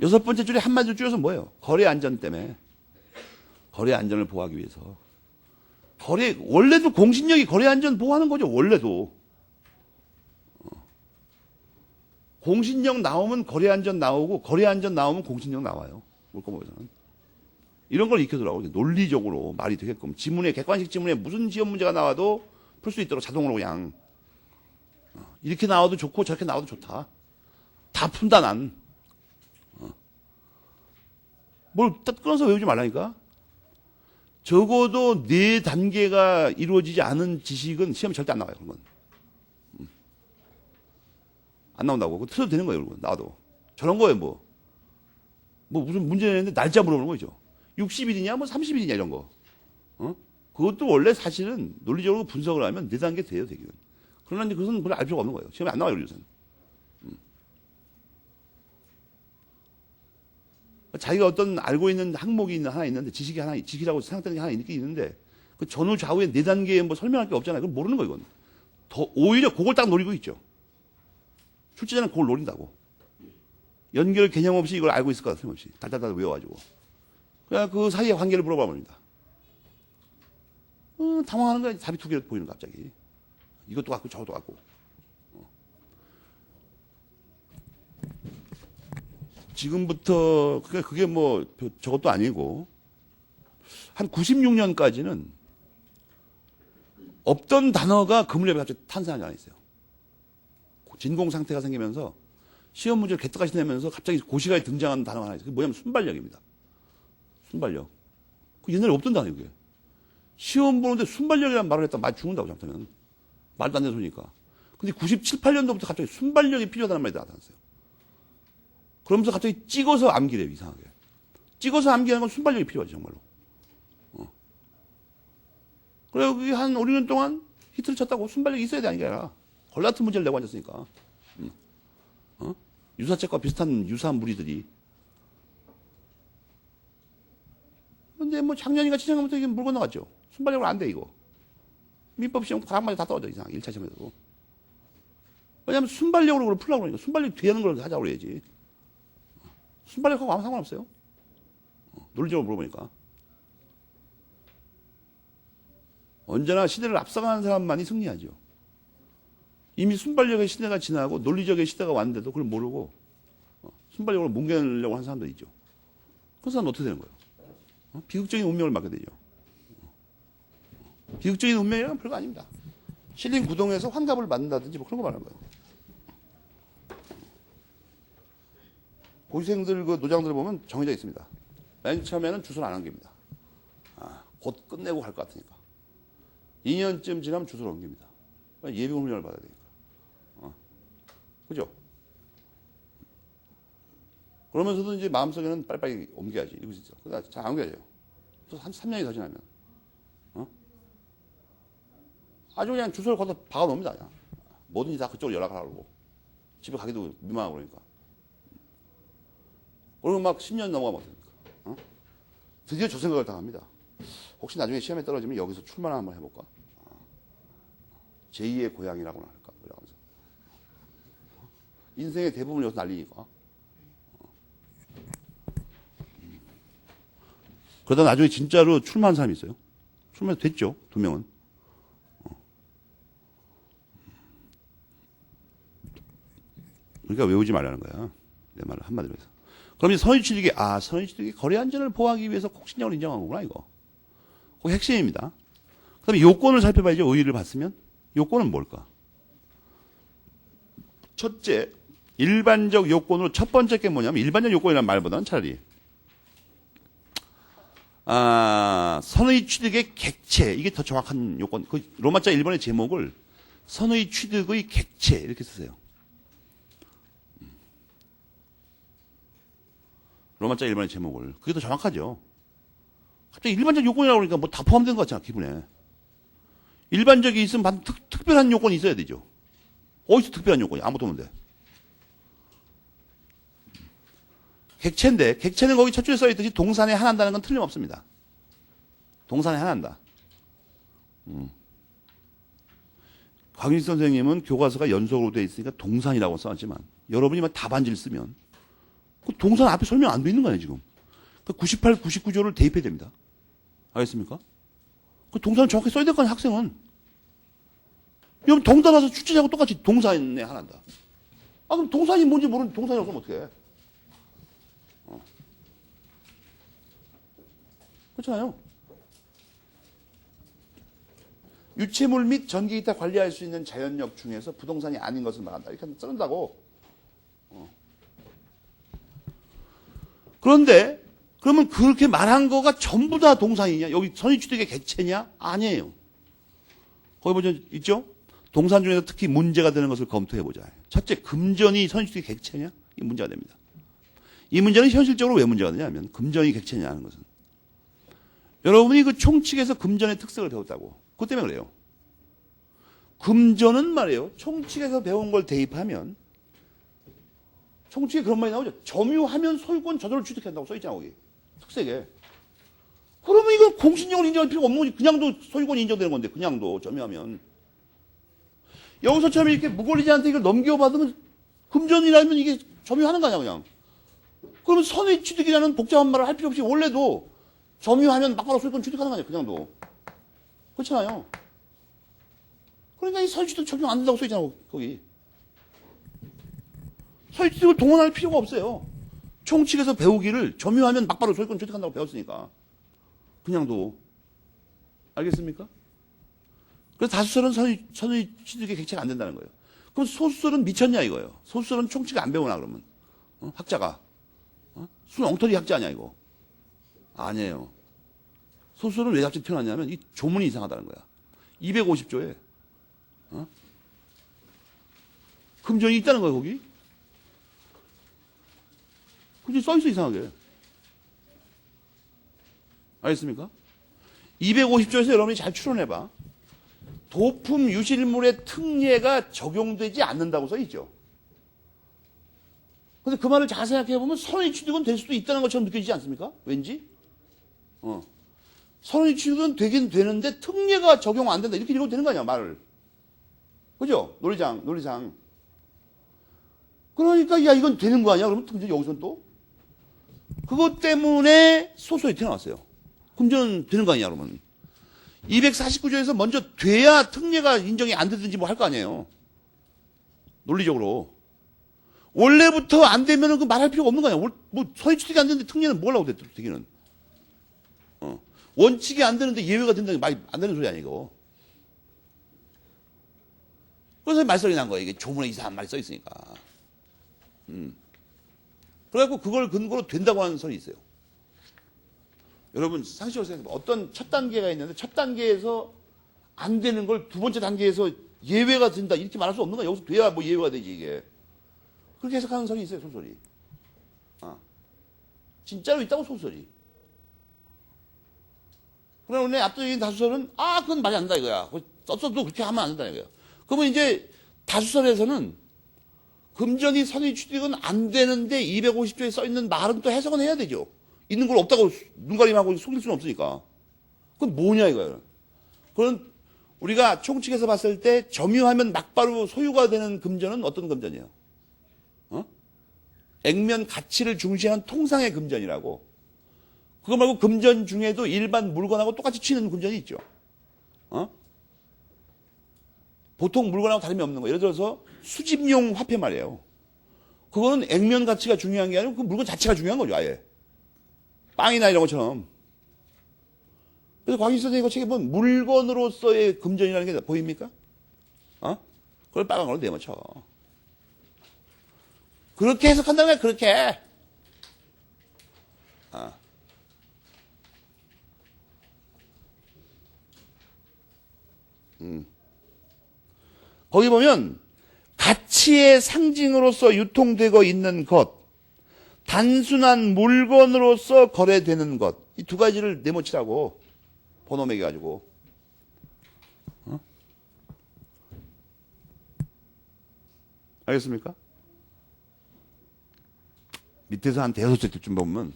여섯 번째 줄에 한마디로 줄여서 뭐예요? 거래 안전 때문에. 거래 안전을 보호하기 위해서. 원래도 공신력이 거래 안전 보호하는 거죠. 원래도. 공신력 나오면 거래 안전 나오고 거래 안전 나오면 공신력 나와요. 물권법에서는. 이런 걸 익혀두라고. 논리적으로 말이 되게끔. 객관식 지문에 무슨 시험 문제가 나와도 풀 수 있도록 자동으로 그냥. 이렇게 나와도 좋고 저렇게 나와도 좋다. 다 푼다 난. 뭘 딱 끊어서 외우지 말라니까. 적어도 4단계가 이루어지지 않은 지식은 시험에 절대 안 나와요. 그런 건. 안 나온다고. 그거 틀어도 되는 거예요. 그건. 나와도. 저런 거예요. 뭐 무슨 문제 내는데 날짜 물어보는 거죠. 60일이냐 뭐 30일이냐 이런 거. 그것도 원래 사실은 논리적으로 분석을 하면 4단계 돼요. 되기는. 그러나 이제 그것은 별로 알 필요가 없는 거예요. 시험에 안 나와요. 요새는. 자기가 어떤 알고 있는 항목이 하나 있는데 지식이라고 생각되는 게 하나 있는데 그 전후 좌우에 4단계에 뭐 설명할 게 없잖아요. 그건 모르는 거예요. 이건. 오히려 그걸 딱 노리고 있죠. 출제자는 그걸 노린다고. 연결 개념 없이 이걸 알고 있을 것 같아요. 틀림없이. 달달달 외워가지고. 그냥 그 사이의 관계를 물어봐 버립니다. 당황하는 거야. 답이 2개로 보이는 거 갑자기. 이것도 같고 저것도 같고. 지금부터 그게 뭐 저것도 아니고 한 96년까지는 없던 단어가 그 문제에 갑자기 탄생한 게 하나 있어요. 진공 상태가 생기면서 시험 문제를 개떡같이 내면서 갑자기 고시가에 등장하는 단어가 하나 있어요. 그게 뭐냐면 순발력입니다. 순발력. 그 옛날에 없던 단어예요, 그게. 시험 보는데 순발력이라는 말을 했다 말 죽는다고 잘못하면. 말도 안 되는 소리니까. 근데 97, 8년도부터 갑자기 순발력이 필요하다는 말이 나타났어요. 그러면서 갑자기 찍어서 암기래요, 이상하게. 찍어서 암기하는 건 순발력이 필요하지, 정말로. 그래서 그게 한 5, 6년 동안 히트를 쳤다고 순발력이 있어야 되는 게 아니라 걸 같은 문제를 내고 앉았으니까. 유사책과 비슷한 유사한 무리들이. 근데 뭐 작년인가 지난번부터 이게 물 건너갔죠. 순발력으로 안 돼, 이거. 민법 시험 다 한마디 다 떨어져, 이상하게. 1차 시험에서도. 왜냐면 순발력으로 그걸 풀려고 그러니까. 순발력 되는 걸 하자고 그래야지. 순발력하고 아무 상관없어요. 논리적으로 물어보니까. 언제나 시대를 앞서가는 사람만이 승리하죠. 이미 순발력의 시대가 지나고 논리적의 시대가 왔는데도 그걸 모르고 순발력으로 뭉개려고 하는 사람도 있죠. 그 사람은 어떻게 되는 거예요? 비극적인 운명을 맞게 되죠. 비극적인 운명이란 별거 아닙니다. 실린 구동에서 환갑을 맞는다든지 뭐 그런 거 말하는 거예요. 고시생들 그 노장들 보면 정해져 있습니다. 맨 처음에는 주소를 안 옮깁니다. 곧 끝내고 갈 것 같으니까. 2년쯤 지나면 주소를 옮깁니다. 예비 훈련을 받아야 되니까. 그죠? 그러면서도 이제 마음속에는 빨리빨리 옮겨야지. 이러고 있어. 근데 잘 안 옮겨져요. 또 한 3년이 더 지나면. 아주 그냥 주소를 거기다 박아 놓습니다. 그냥. 뭐든지 다 그쪽으로 연락을 하고. 집에 가기도 민망하고 그러니까. 그러면 막 10년 넘어가면 어떡합니까? 드디어 저 생각을 다 합니다. 혹시 나중에 시험에 떨어지면 여기서 출마를 한번 해볼까? 제2의 고향이라고나 할까? 이러면서. 인생의 대부분 여기서 날리니까. 그러다 나중에 진짜로 출마한 사람이 있어요. 출마해서 됐죠. 2명은. 그러니까 외우지 말라는 거야. 내 말을 한마디로 해서. 그럼 이제 선의취득이, 선의취득이 거래 안전을 보호하기 위해서 공신력을 인정한 거구나, 이거. 그게 핵심입니다. 그 다음에 요건을 살펴봐야죠. 의의를 봤으면. 요건은 뭘까? 첫째, 일반적 요건으로 첫 번째 게 뭐냐면, 일반적 요건이라는 말보다는 차라리, 선의 취득의 객체. 이게 더 정확한 요건. 그 로마자 1번의 제목을 선의 취득의 객체. 이렇게 쓰세요. 로마자 1번의 제목을. 그게 더 정확하죠. 갑자기 일반적 요건이라고 그러니까 뭐 다 포함된 것 같잖아, 기분에. 일반적이 있으면 특별한 요건이 있어야 되죠. 어디서 특별한 요건이? 아무도 없는데. 객체인데, 객체는 거기 첫 줄에 써있듯이 동산에 한한다는 건 틀림없습니다. 동산에 한한다. 강윤식 선생님은 교과서가 연속으로 되어 있으니까 동산이라고 써놨지만, 여러분이 막 답안지를 쓰면, 그 동산 앞에 설명 안 돼 있는 거 아니에요, 지금. 98, 99조를 대입해야 됩니다. 알겠습니까? 그 동산을 정확히 써야 될 거 아니에요, 학생은. 여러분, 동단 와서 출제자하고 똑같이 동산에 한한다. 그럼 동산이 뭔지 모르는 동산이 없으면 어떡해. 그렇잖아요. 유체물 및 전기 기타 관리할 수 있는 자연력 중에서 부동산이 아닌 것을 말한다. 이렇게 쓴다고. 그런데 그러면 그렇게 말한 거가 전부 다 동산이냐? 여기 선의취득의 객체냐? 아니에요. 거기 보죠, 있죠? 동산 중에서 특히 문제가 되는 것을 검토해보자. 첫째, 금전이 선의취득의 객체냐? 이 문제가 됩니다. 이 문제는 현실적으로 왜 문제가 되냐면 금전이 객체냐 하는 것은. 여러분이 그 총칙에서 금전의 특성을 배웠다고. 그것 때문에 그래요. 금전은 말이에요. 총칙에서 배운 걸 대입하면 총칙에 그런 말이 나오죠. 점유하면 소유권 저절로 취득한다고 써있잖아, 거기. 특색에. 그러면 이건 공신력을 인정할 필요가 없는 거지. 그냥도 소유권이 인정되는 건데, 그냥도 점유하면. 여기서처럼 이렇게 무권리자한테 이걸 넘겨받으면 금전이라면 이게 점유하는 거 아니야, 그냥. 그러면 선의 취득이라는 복잡한 말을 할 필요 없이 원래도 점유하면 막바로 소유권 취득하는 거 아니야, 그냥도. 그렇잖아요. 그러니까 이 선의 취득 적용 안 된다고 써있잖아, 거기. 선의 취득을 동원할 필요가 없어요. 총칙에서 배우기를 점유하면 막바로 소유권 취득한다고 배웠으니까. 그냥도. 알겠습니까? 그래서 다수설은 선의 취득의 객체가 안 된다는 거예요. 그럼 소수설은 미쳤냐 이거예요. 소수설은 총칙 안 배우나 그러면. 학자가. 순 엉터리 학자 아니야 이거. 아니에요. 소수설은 왜 갑자기 태어났냐면 이 조문이 이상하다는 거야. 250조에 금전이 있다는 거야 거기. 그게 써있어 이상하게. 알겠습니까? 250조에서 여러분이 잘 추론해봐. 도품 유실물의 특례가 적용되지 않는다고 써있죠. 근데 그 말을 잘 생각해보면 선의 취득은 될 수도 있다는 것처럼 느껴지지 않습니까? 왠지? 선의 취득은 되긴 되는데 특례가 적용 안 된다. 이렇게 읽어도 되는 거 아니야, 말을. 그죠? 논리상. 그러니까, 야, 이건 되는 거 아니야? 그러면 여기서는 또? 그것 때문에 소설이 태어났어요. 금전 되는 거 아니야, 그러면. 249조에서 먼저 돼야 특례가 인정이 안 되든지 뭐 할 거 아니에요. 논리적으로. 원래부터 안 되면은 그 말할 필요가 없는 거 아니야. 뭐, 선의 취득이 안 되는데 특례는 뭐 하려고 됐든, 되기는. 원칙이 안 되는데 예외가 된다는 게 말이 안 되는 소리 아니야, 이거. 그래서 말소리 난 거예요. 이게 조문에 이상한 말이 써 있으니까. 그래갖고 그걸 근거로 된다고 하는 설이 있어요. 여러분, 상식적으로 생각해보면 어떤 첫 단계가 있는데 첫 단계에서 안 되는 걸 두 번째 단계에서 예외가 된다. 이렇게 말할 수 없는 거야. 여기서 돼야 뭐 예외가 되지, 이게. 그렇게 해석하는 설이 있어요, 소설이. 진짜로 있다고, 소설이. 그러면 압도적인 다수설은, 그건 말이 안 된다, 이거야. 썼어도 그렇게 하면 안 된다, 이거야. 그러면 이제 다수설에서는 금전이 선의 취득은 안 되는데 250조에 써 있는 말은 또 해석은 해야 되죠. 있는 걸 없다고 눈가림하고 속일 수는 없으니까. 그건 뭐냐 이거야. 그건 우리가 총칙에서 봤을 때 점유하면 막바로 소유가 되는 금전은 어떤 금전이에요? 액면 가치를 중시하는 통상의 금전이라고. 그거 말고 금전 중에도 일반 물건하고 똑같이 치는 금전이 있죠. 보통 물건하고 다름이 없는 거. 예를 들어서 수집용 화폐 말이에요. 그거는 액면 가치가 중요한 게 아니고 그 물건 자체가 중요한 거죠, 아예. 빵이나 이런 것처럼. 그래서 곽인수 선생님 책에 보면 물건으로서의 금전이라는 게 보입니까? 그걸 빨간 걸로 내맞춰. 그렇게 해석한다면 그렇게. 거기 보면 가치의 상징으로서 유통되고 있는 것, 단순한 물건으로서 거래되는 것, 이 두 가지를 네모치라고 번호 매겨가지고. 알겠습니까? 밑에서 한 대여섯 째쯤 보면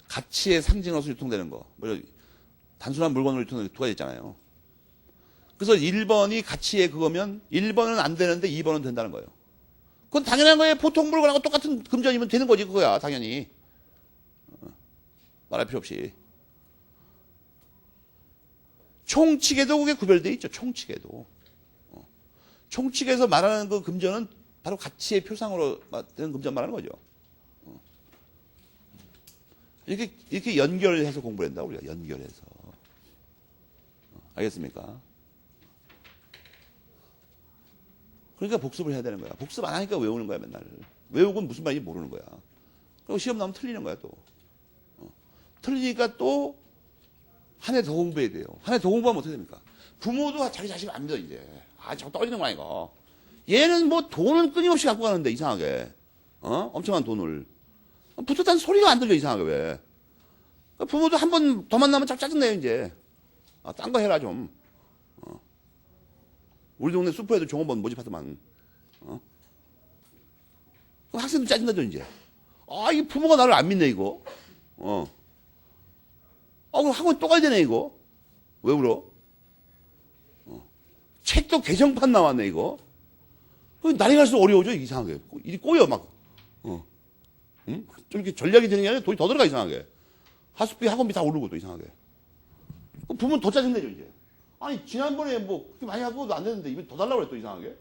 가치의 상징으로서 유통되는 거, 뭐 단순한 물건으로 유통되는 두 가지 있잖아요. 그래서 1번이 가치의 그거면 1번은 안 되는데 2번은 된다는 거예요. 그건 당연한 거예요. 보통 물건하고 똑같은 금전이면 되는 거지, 그거야, 당연히. 말할 필요 없이. 총칙에도 그게 구별되어 있죠, 총칙에도. 총칙에서 말하는 그 금전은 바로 가치의 표상으로 되는 금전 말하는 거죠. 이렇게 연결해서 공부를 한다, 우리가. 연결해서. 알겠습니까? 그러니까 복습을 해야 되는 거야. 복습 안 하니까 외우는 거야, 맨날. 외우고는 무슨 말인지 모르는 거야. 그리고 시험 나오면 틀리는 거야, 또. 틀리니까 또 한 해 더 공부해야 돼요. 한 해 더 공부하면 어떻게 됩니까? 부모도 자기 자식 안 믿어, 이제. 자꾸 떨어지는 거야, 이거. 얘는 뭐 돈은 끊임없이 갖고 가는데, 이상하게. 엄청난 돈을. 붙었다는 소리가 안 들려, 이상하게, 왜. 부모도 한 번 더 만나면 짜증내요, 이제. 딴 거 해라, 좀. 우리 동네 슈퍼에도 종업원 모집하더만. 학생도 짜증나죠, 이제. 이 부모가 나를 안 믿네, 이거. 그럼 학원 또 가야 되네, 이거. 왜 울어? 책도 개정판 나왔네, 이거. 날이 갈수록 어려워져, 이상하게. 일이 꼬여, 막. 응? 좀 이렇게 전략이 되는 게 아니라 돈이 더 들어가, 이상하게. 학습비, 학원비 다 오르고 또 이상하게. 부모는 더 짜증내죠, 이제. 아니, 지난번에 뭐, 그렇게 많이 하고도 안 되는데, 이번에 더 달라고 그래, 또 이상하게.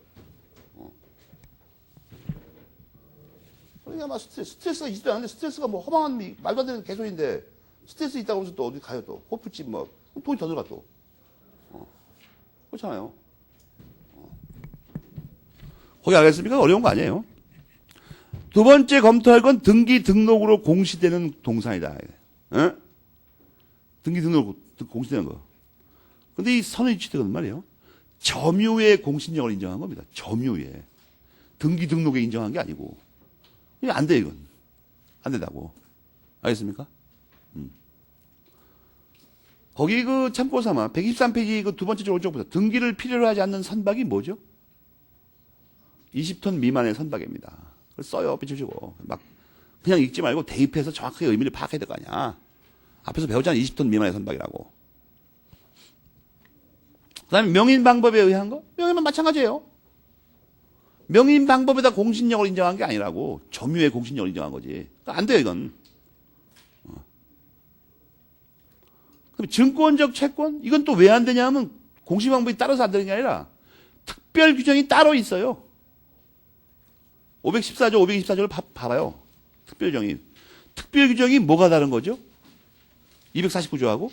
그러니까 막 스트레스가 있지도 않은데, 스트레스가 뭐 허망한, 말도 안 되는 개소리인데, 스트레스 있다고 해서 또 어디 가요, 또. 호프집 뭐, 돈이 더 들어가, 또. 그렇잖아요. 거기 알겠습니까? 어려운 거 아니에요. 두 번째 검토할 건 등기 등록으로 공시되는 동사이다. 등기 등록 공시되는 거. 근데 이 선의취득은 말이에요. 점유의 공신력을 인정한 겁니다. 점유의. 등기 등록에 인정한 게 아니고. 이거 안 돼, 이건. 안 된다고. 알겠습니까? 거기 그 참고 삼아 123페이지 그 두 번째 줄 오른쪽부터 등기를 필요로 하지 않는 선박이 뭐죠? 20톤 미만의 선박입니다. 그걸 써요, 비추시고. 막 그냥 읽지 말고 대입해서 정확하게 의미를 파악해야 될 거 아니야. 앞에서 배우잖아, 20톤 미만의 선박이라고. 그 다음에 명인 방법에 의한 거? 명인은 마찬가지예요. 명인 방법에다 공신력을 인정한 게 아니라고. 점유의 공신력을 인정한 거지. 그러니까 안 돼요, 이건. 그럼 증권적 채권? 이건 또 왜 안 되냐 하면 공시 방법이 따라서 안 되는 게 아니라 특별 규정이 따로 있어요. 514조, 524조를 봐봐요. 특별 규정이. 특별 규정이 뭐가 다른 거죠? 249조하고?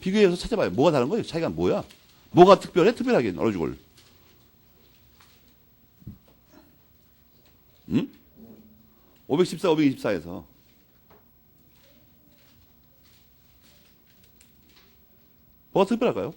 비교해서 찾아봐요. 뭐가 다른 거예요? 차이가 뭐야? 뭐가 특별해? 특별하긴, 어느 쪽을. 514, 524에서. 뭐가 특별할까요?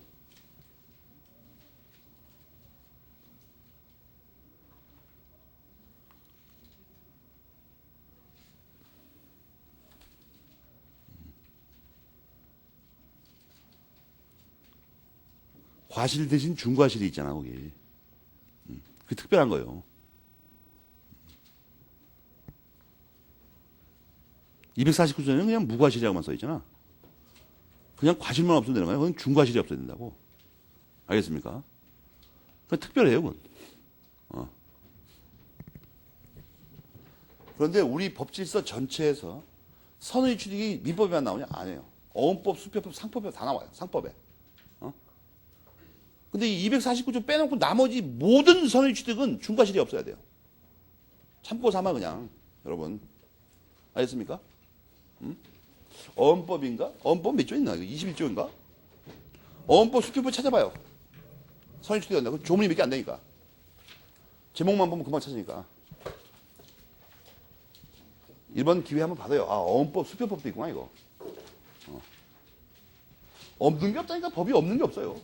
과실 대신 중과실이 있잖아, 거기. 그게 특별한 거예요. 249조는 그냥 무과실이라고만 써있잖아. 그냥 과실만 없으면 되는 거야. 그건 중과실이 없어야 된다고. 알겠습니까? 그건 특별해요, 그건. 그런데 우리 법질서 전체에서 선의 취득이 민법에만 나오냐? 아니에요. 어원법, 수표법, 상법에 다 나와요. 상법에. 근데 이 249조 빼놓고 나머지 모든 선의 취득은 중과실이 없어야 돼요. 참고 삼아 그냥 여러분. 알겠습니까? 어원법인가? 어원법 몇 조 있나? 21조인가? 어원법 수표법 찾아봐요. 선입추대 된다. 그 조문이 몇 개 안 되니까. 제목만 보면 금방 찾으니까. 1번 기회 한번 받아요. 아, 어원법 수표법도 있구나 이거. 없는 게 없다니까. 법이 없는 게 없어요.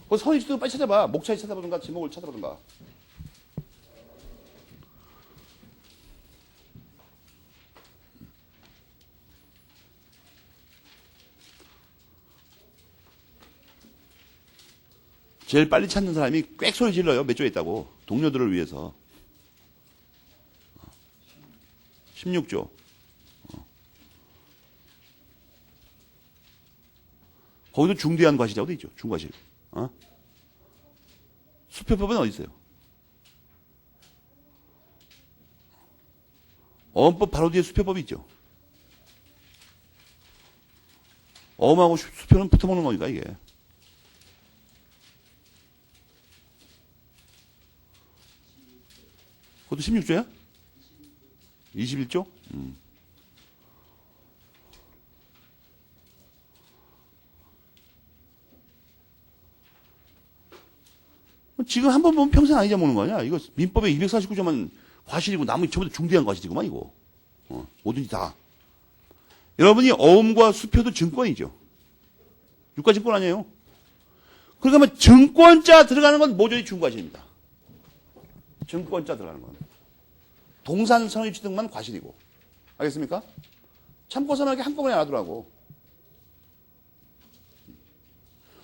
그 선입추대 빨리 찾아봐. 목차에 찾아보든가 제목을 찾아보든가. 제일 빨리 찾는 사람이 꽥 소리 질러요. 몇 조에 있다고. 동료들을 위해서. 16조. 거기도 중대한 과실이라고 돼 있죠. 중과실. 수표법은 어디 있어요? 어원법 바로 뒤에 수표법이 있죠. 어음하고 수표는 붙어먹는 거니까 이게. 그것도 16조야? 21조? 지금 한 번 보면 평생 안 잊어먹는 거 아니야? 이거 민법에 249조만 과실이고 나머지 전부 다 중대한 과실이구만 이거. 뭐든지 다. 여러분이 어음과 수표도 증권이죠. 유가증권 아니에요? 그러니까 뭐 증권자 들어가는 건 모조리 중과실입니다. 증권자 들어가는 건. 동산 선입취득만 과실이고. 알겠습니까? 참고서는 한꺼번에 알아두라고.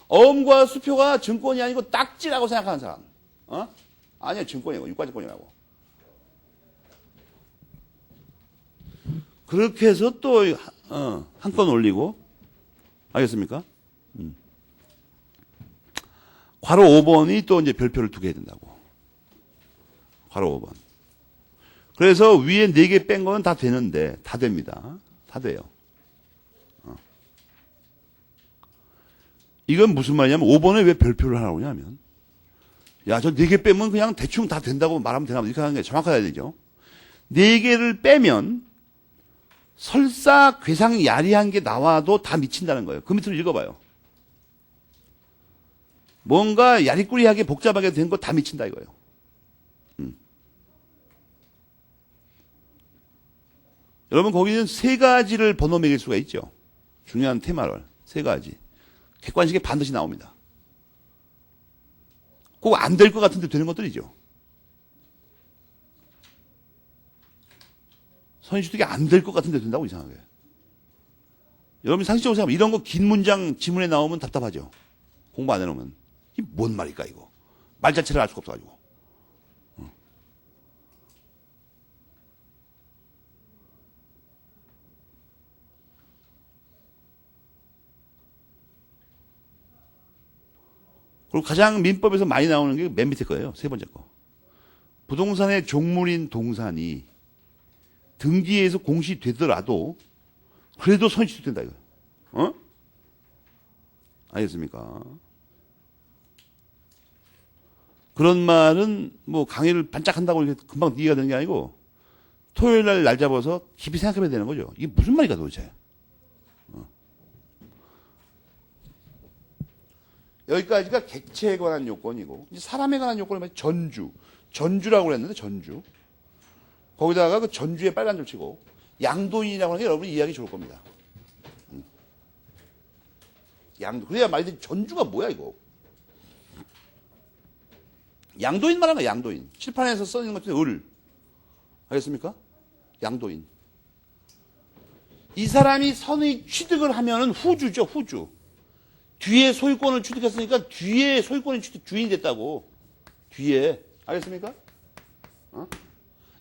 어음과 수표가 증권이 아니고 딱지라고 생각하는 사람. 아니야, 증권이고, 유가증권이라고. 그렇게 해서 또, 한 건 올리고. 알겠습니까? 괄호 5번이 또 이제 별표를 2개 해야 된다고. 괄호 5번. 그래서 위에 4개 뺀 거는 다 되는데, 다 됩니다. 다 돼요. 이건 무슨 말이냐면 5번에 왜 별표를 하라고 하냐면 야, 저 4개 빼면 그냥 대충 다 된다고 말하면 되나 이렇게 하는 게 정확해야 되죠. 4개를 빼면 설사 괴상 야리한 게 나와도 다 미친다는 거예요. 그 밑으로 읽어봐요. 뭔가 야리꾸리하게 복잡하게 된 거 다 미친다 이거예요. 여러분 거기는 3가지를 번호 매길 수가 있죠. 중요한 테마를 3가지. 객관식에 반드시 나옵니다. 꼭 안 될 것 같은데 되는 것들이죠. 선입취득이 안 될 것 같은데 된다고 이상하게. 여러분이 상식적으로 생각하면 이런 거 긴 문장 지문에 나오면 답답하죠. 공부 안 해놓으면. 이게 뭔 말일까 이거. 말 자체를 알 수가 없어가지고. 그리고 가장 민법에서 많이 나오는 게 맨 밑에 거예요. 3번째 거. 부동산의 종물인 동산이 등기에서 공시되더라도 그래도 선취된다 이거예요. 알겠습니까? 그런 말은 뭐 강의를 반짝한다고 이렇게 금방 이해가 되는 게 아니고 토요일 날 잡아서 깊이 생각해봐야 되는 거죠. 이게 무슨 말일까 도대체. 여기까지가 객체에 관한 요건이고 이제 사람에 관한 요건을 말해 전주라고 그랬는데 전주 거기다가 그 전주에 빨간 줄 치고 양도인이라고 하는 게 여러분이 이해하기 좋을 겁니다. 양도 그래야 말이지 전주가 뭐야 이거. 양도인 말하는 거야 양도인. 칠판에서 써있는 것 중에 을 알겠습니까? 양도인. 이 사람이 선의 취득을 하면은 후주죠 후주. 뒤에 소유권을 취득했으니까 뒤에 소유권이 주인이 됐다고. 뒤에. 알겠습니까?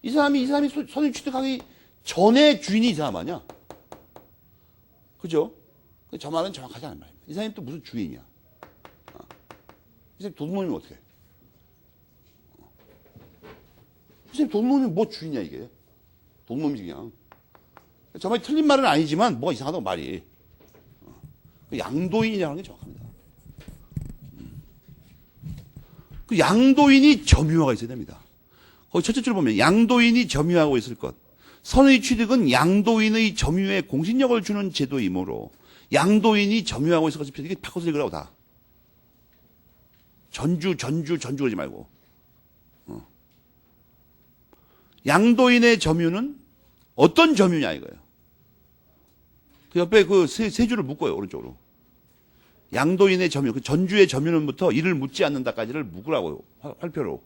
이 사람이 선의 취득하기 전에 주인이 이 사람 아니야? 그죠? 저 말은 정확하지 않은 말입니다. 이 사람이 또 무슨 주인이야? 이 사람이 돈놈이면 어떡해? 이 사람이 돈놈이면 뭐 주인이야 이게? 돈놈이지 그냥. 저 말이 틀린 말은 아니지만 뭐가 이상하다고 말이. 양도인이라는 게 정확합니다. 그 양도인이 점유화가 있어야 됩니다. 거기 첫째 줄 보면 양도인이 점유하고 있을 것. 선의 취득은 양도인의 점유에 공신력을 주는 제도이므로 양도인이 점유하고 있을 것을 이게 바꿔서 읽으라고 다. 전주 그러지 말고. 양도인의 점유는 어떤 점유냐 이거예요. 그 옆에 그 세 줄을 묶어요, 오른쪽으로. 양도인의 점유, 그 전주의 점유는부터 이를 묻지 않는다까지를 묶으라고요, 활표로.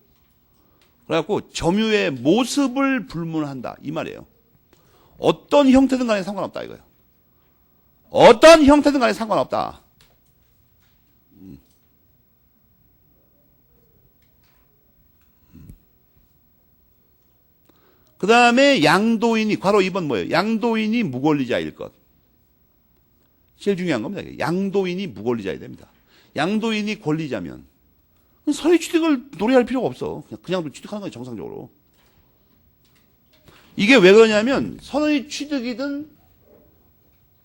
그래갖고 점유의 모습을 불문한다 이 말이에요. 어떤 형태든 간에 상관없다 이거예요. 어떤 형태든 간에 상관없다. 그 다음에 양도인이, 괄호 2번 뭐예요? 양도인이 무권리자일 것. 제일 중요한 겁니다. 양도인이 무권리자야 됩니다. 양도인이 권리자면 선의 취득을 노래할 필요가 없어. 그냥 취득하는 거예요, 정상적으로. 이게 왜 그러냐면 선의 취득이든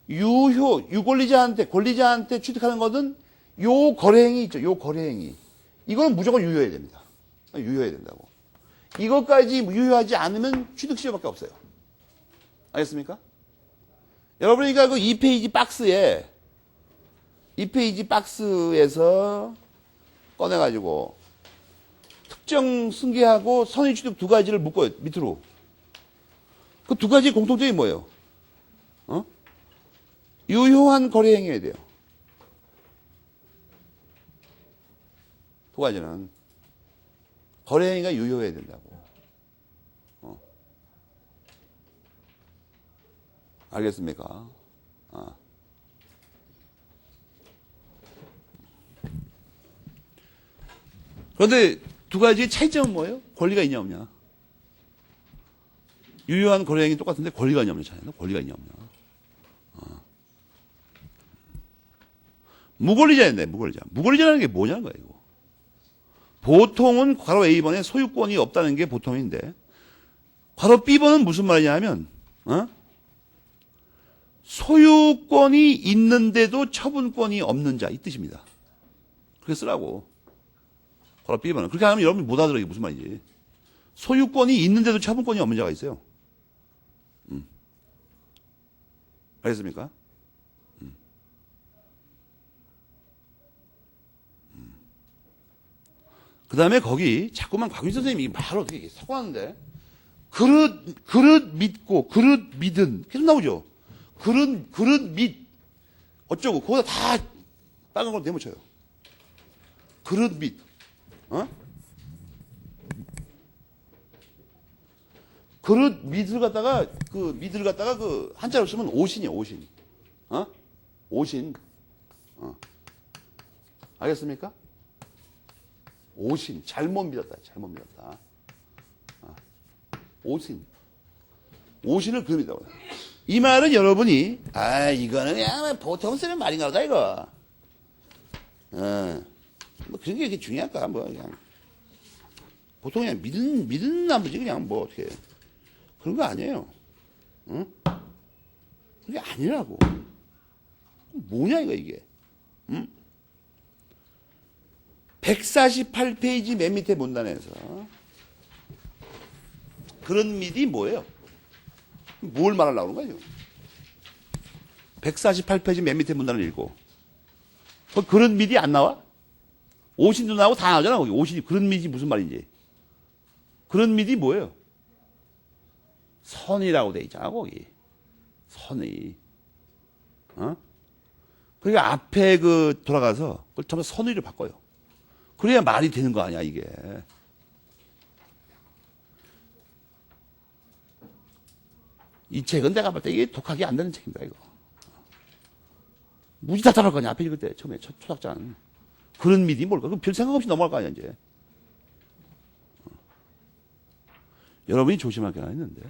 유권리자한테, 권리자한테 취득하는 거든 요 거래행위 있죠. 요 거래행위. 이거는 무조건 유효해야 됩니다. 유효해야 된다고. 이것까지 유효하지 않으면 취득 시효밖에 없어요. 알겠습니까? 여러분이 그 2페이지 박스에서 꺼내가지고 특정 승계하고 선의 취득 두 가지를 묶어요. 밑으로. 그 두 가지 공통점이 뭐예요? 유효한 거래 행위해야 돼요. 두 가지는 거래 행위가 유효해야 된다고. 알겠습니까? 그런데 두 가지의 차이점은 뭐예요? 권리가 있냐 없냐? 유효한 거래 행위 똑같은데 권리가 있냐 없냐 차이나? 권리가 있냐 없냐? 무권리자인데 무권리자. 무권리자라는 게 뭐냐는 거예요. 이거. 보통은 괄호 A번에 소유권이 없다는 게 보통인데 괄호 B번은 무슨 말이냐면 소유권이 있는데도 처분권이 없는 자 이 뜻입니다. 그렇게 쓰라고. 괄호 B번은. 그렇게 하면 여러분이 못 알아들어. 이게 무슨 말인지. 소유권이 있는데도 처분권이 없는 자가 있어요. 알겠습니까? 그 다음에 거기 자꾸만 곽윤 선생님이 바로 어떻게 섞어놨는데 그릇 믿고 그릇 믿은 계속 나오죠. 그릇 믿 어쩌고 거기다 다 빨간 걸로 대묻혀요. 그릇 믿 그릇 믿을 갖다가 그 한자로 쓰면 오신이에요. 오신. 오신. 알겠습니까? 오신. 잘못 믿었다. 오신. 오신을 그 믿다고. 이 말은 여러분이 이거는 그냥 보통 쓰는 말인가 보다 이거. 뭐 그런 게 이렇게 중요할까? 뭐 그냥 보통 그냥 믿는 나머지 그냥 뭐 어떻게 그런 거 아니에요. 그게 아니라고. 뭐냐 이게. 148페이지 맨 밑에 문단에서 그런 mid이 뭐예요? 뭘 말하려고 그러는 거예요? 148페이지 맨 밑에 문단을 읽고 그런 mid이 안 나와? 오신도 나오고 다 나오잖아. 거기 오신이 그런 mid이 무슨 말인지. 그런 mid이 뭐예요? 선이라고 돼 있잖아 거기. 선의. 그러니까 앞에 그 돌아가서 그걸 전부 선의를 바꿔요. 그래야 말이 되는 거 아니야 이게. 이 책은 내가 볼 때 이게 독하게 안 되는 책입니다 이거. 무지 답답할 거냐 앞에 읽을 때 처음에 초작자는. 그런 mid이 뭘까? 그럼 별 생각 없이 넘어갈 거 아니야 이제. 여러분이 조심할 게 하나 있는데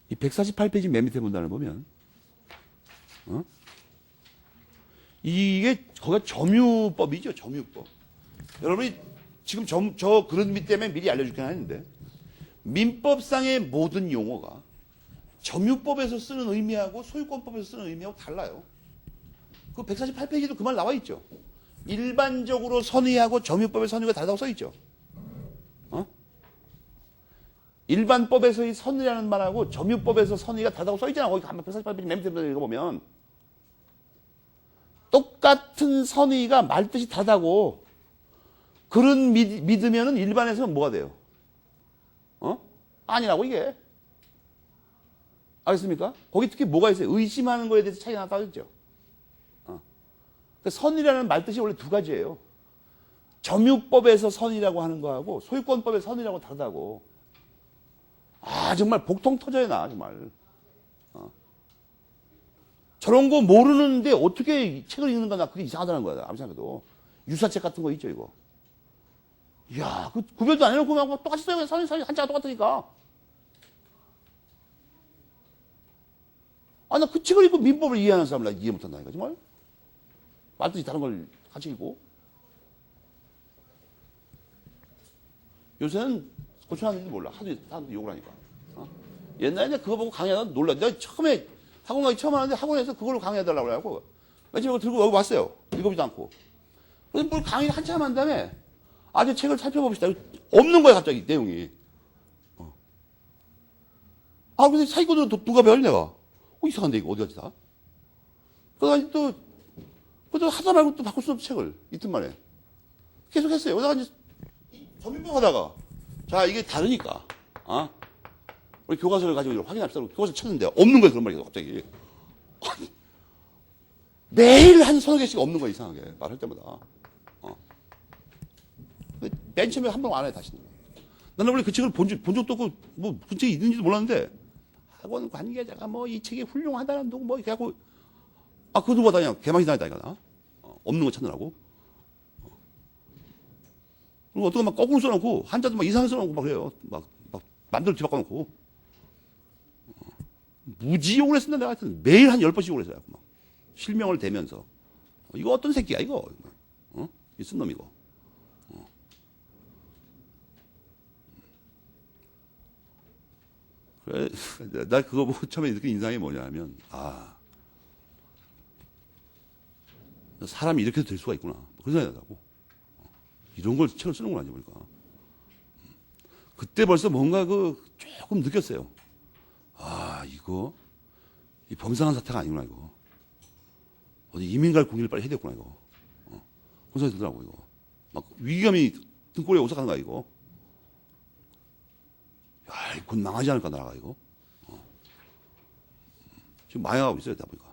이 148페이지 맨 밑에 문단을 보면 이게 거기가 점유법이죠. 점유법. 여러분이 지금 저 그런 밑 때문에 미리 알려줄게 하는데 민법상의 모든 용어가 점유법에서 쓰는 의미하고 소유권법에서 쓰는 의미하고 달라요. 그 148페이지도 그 말 나와 있죠. 일반적으로 선의하고 점유법의 선의가 다르다고 써 있죠. 일반법에서의 선의라는 말하고 점유법에서 선의가 다르다고 써있잖아. 거기 한번 148페이지 맨 밑에 읽어보면. 똑같은 선의가 말뜻이 다르다고. 그런 믿으면은 일반에서는 뭐가 돼요? 아니라고 이게. 알겠습니까? 거기 특히 뭐가 있어요? 의심하는 거에 대해서 차이가 나타나죠. 선이라는 말뜻이 원래 두 가지예요. 점유법에서 선이라고 하는 거하고 소유권법에서 선이라고 다르다고. 정말 복통 터져야 나 정말. 저런 거 모르는데 어떻게 책을 읽는가 나 그게 이상하다는 거야. 아무리 생각해도. 유사책 같은 거 있죠 이거. 이야 그 구별도 안 해놓고 막 똑같이 써요. 선이 한자가 똑같으니까. 나 그 책을 읽고 민법을 이해하는 사람 나 이해 못한다니까 정말. 말뜻이 다른 걸 같이 읽고. 요새는 고쳐놨는지 몰라. 하도 욕을 하니까. 옛날에 그거 보고 강의하다 놀라. 내가 처음에 학원 가기 처음 하는데 학원에서 그걸로 강의해달라고 그래갖고 맨 처음에 들고 여기 왔어요. 읽어보지도 않고. 그래서 뭘 강의를 한참 한 다음에 아주 책을 살펴봅시다. 없는 거야 갑자기 내용이. 근데 사기꾼으로 누가 배웠냐 내가. 이상한데 이거 어디 갔지 다? 그러다 또 하다 말고 또 바꿀 수 없어 책을 이틀 만에 계속 했어요. 그러다가 이제 점유법 하다가 자 이게 다르니까 우리 교과서를 가지고 확인합시다. 교과서 찾는데 없는 거예요. 그런 말이 갑자기. 매일 한 서너 개씩 없는 거야 이상하게 말할 때마다. 맨 처음에 한 번 안 해 다시는. 나는 원래 그 책을 본 적도 없고 뭐 그 책이 있는지도 몰랐는데 학원 관계자가 뭐 이 책이 훌륭하다는 둥 뭐 이렇게 하고 그거 보다 그냥 개망이 다니다니까 나. 없는 거 찾느라고. 그리고 어떤 거 막 거꾸로 써놓고 한자도 막 이상하게 써놓고 막 그래요. 막 만들어 뒤바꿔놓고. 무지 욕을 했습니다. 내가 하여튼 매일 한 10번씩 욕을 했어요. 막. 실명을 대면서. 이거 어떤 새끼야 이거. 이 쓴 놈 이거. 그래, 나 그거 보고 처음에 느낀 인상이 뭐냐면 사람이 이렇게도 될 수가 있구나. 그런 생각이 나고. 이런 걸 책을 쓰는구나, 보니까. 그때 벌써 뭔가 조금 느꼈어요. 이거, 이 범상한 사태가 아니구나, 이거. 어디 이민 갈 공기를 빨리 해야 되겠구나, 이거. 그런 생각이 들더라고, 이거. 막 위기감이 등골에 오싹하는 거야, 이거. 곧 망하지 않을까, 나라가, 이거. 지금 망해가고 있어요, 다 보니까.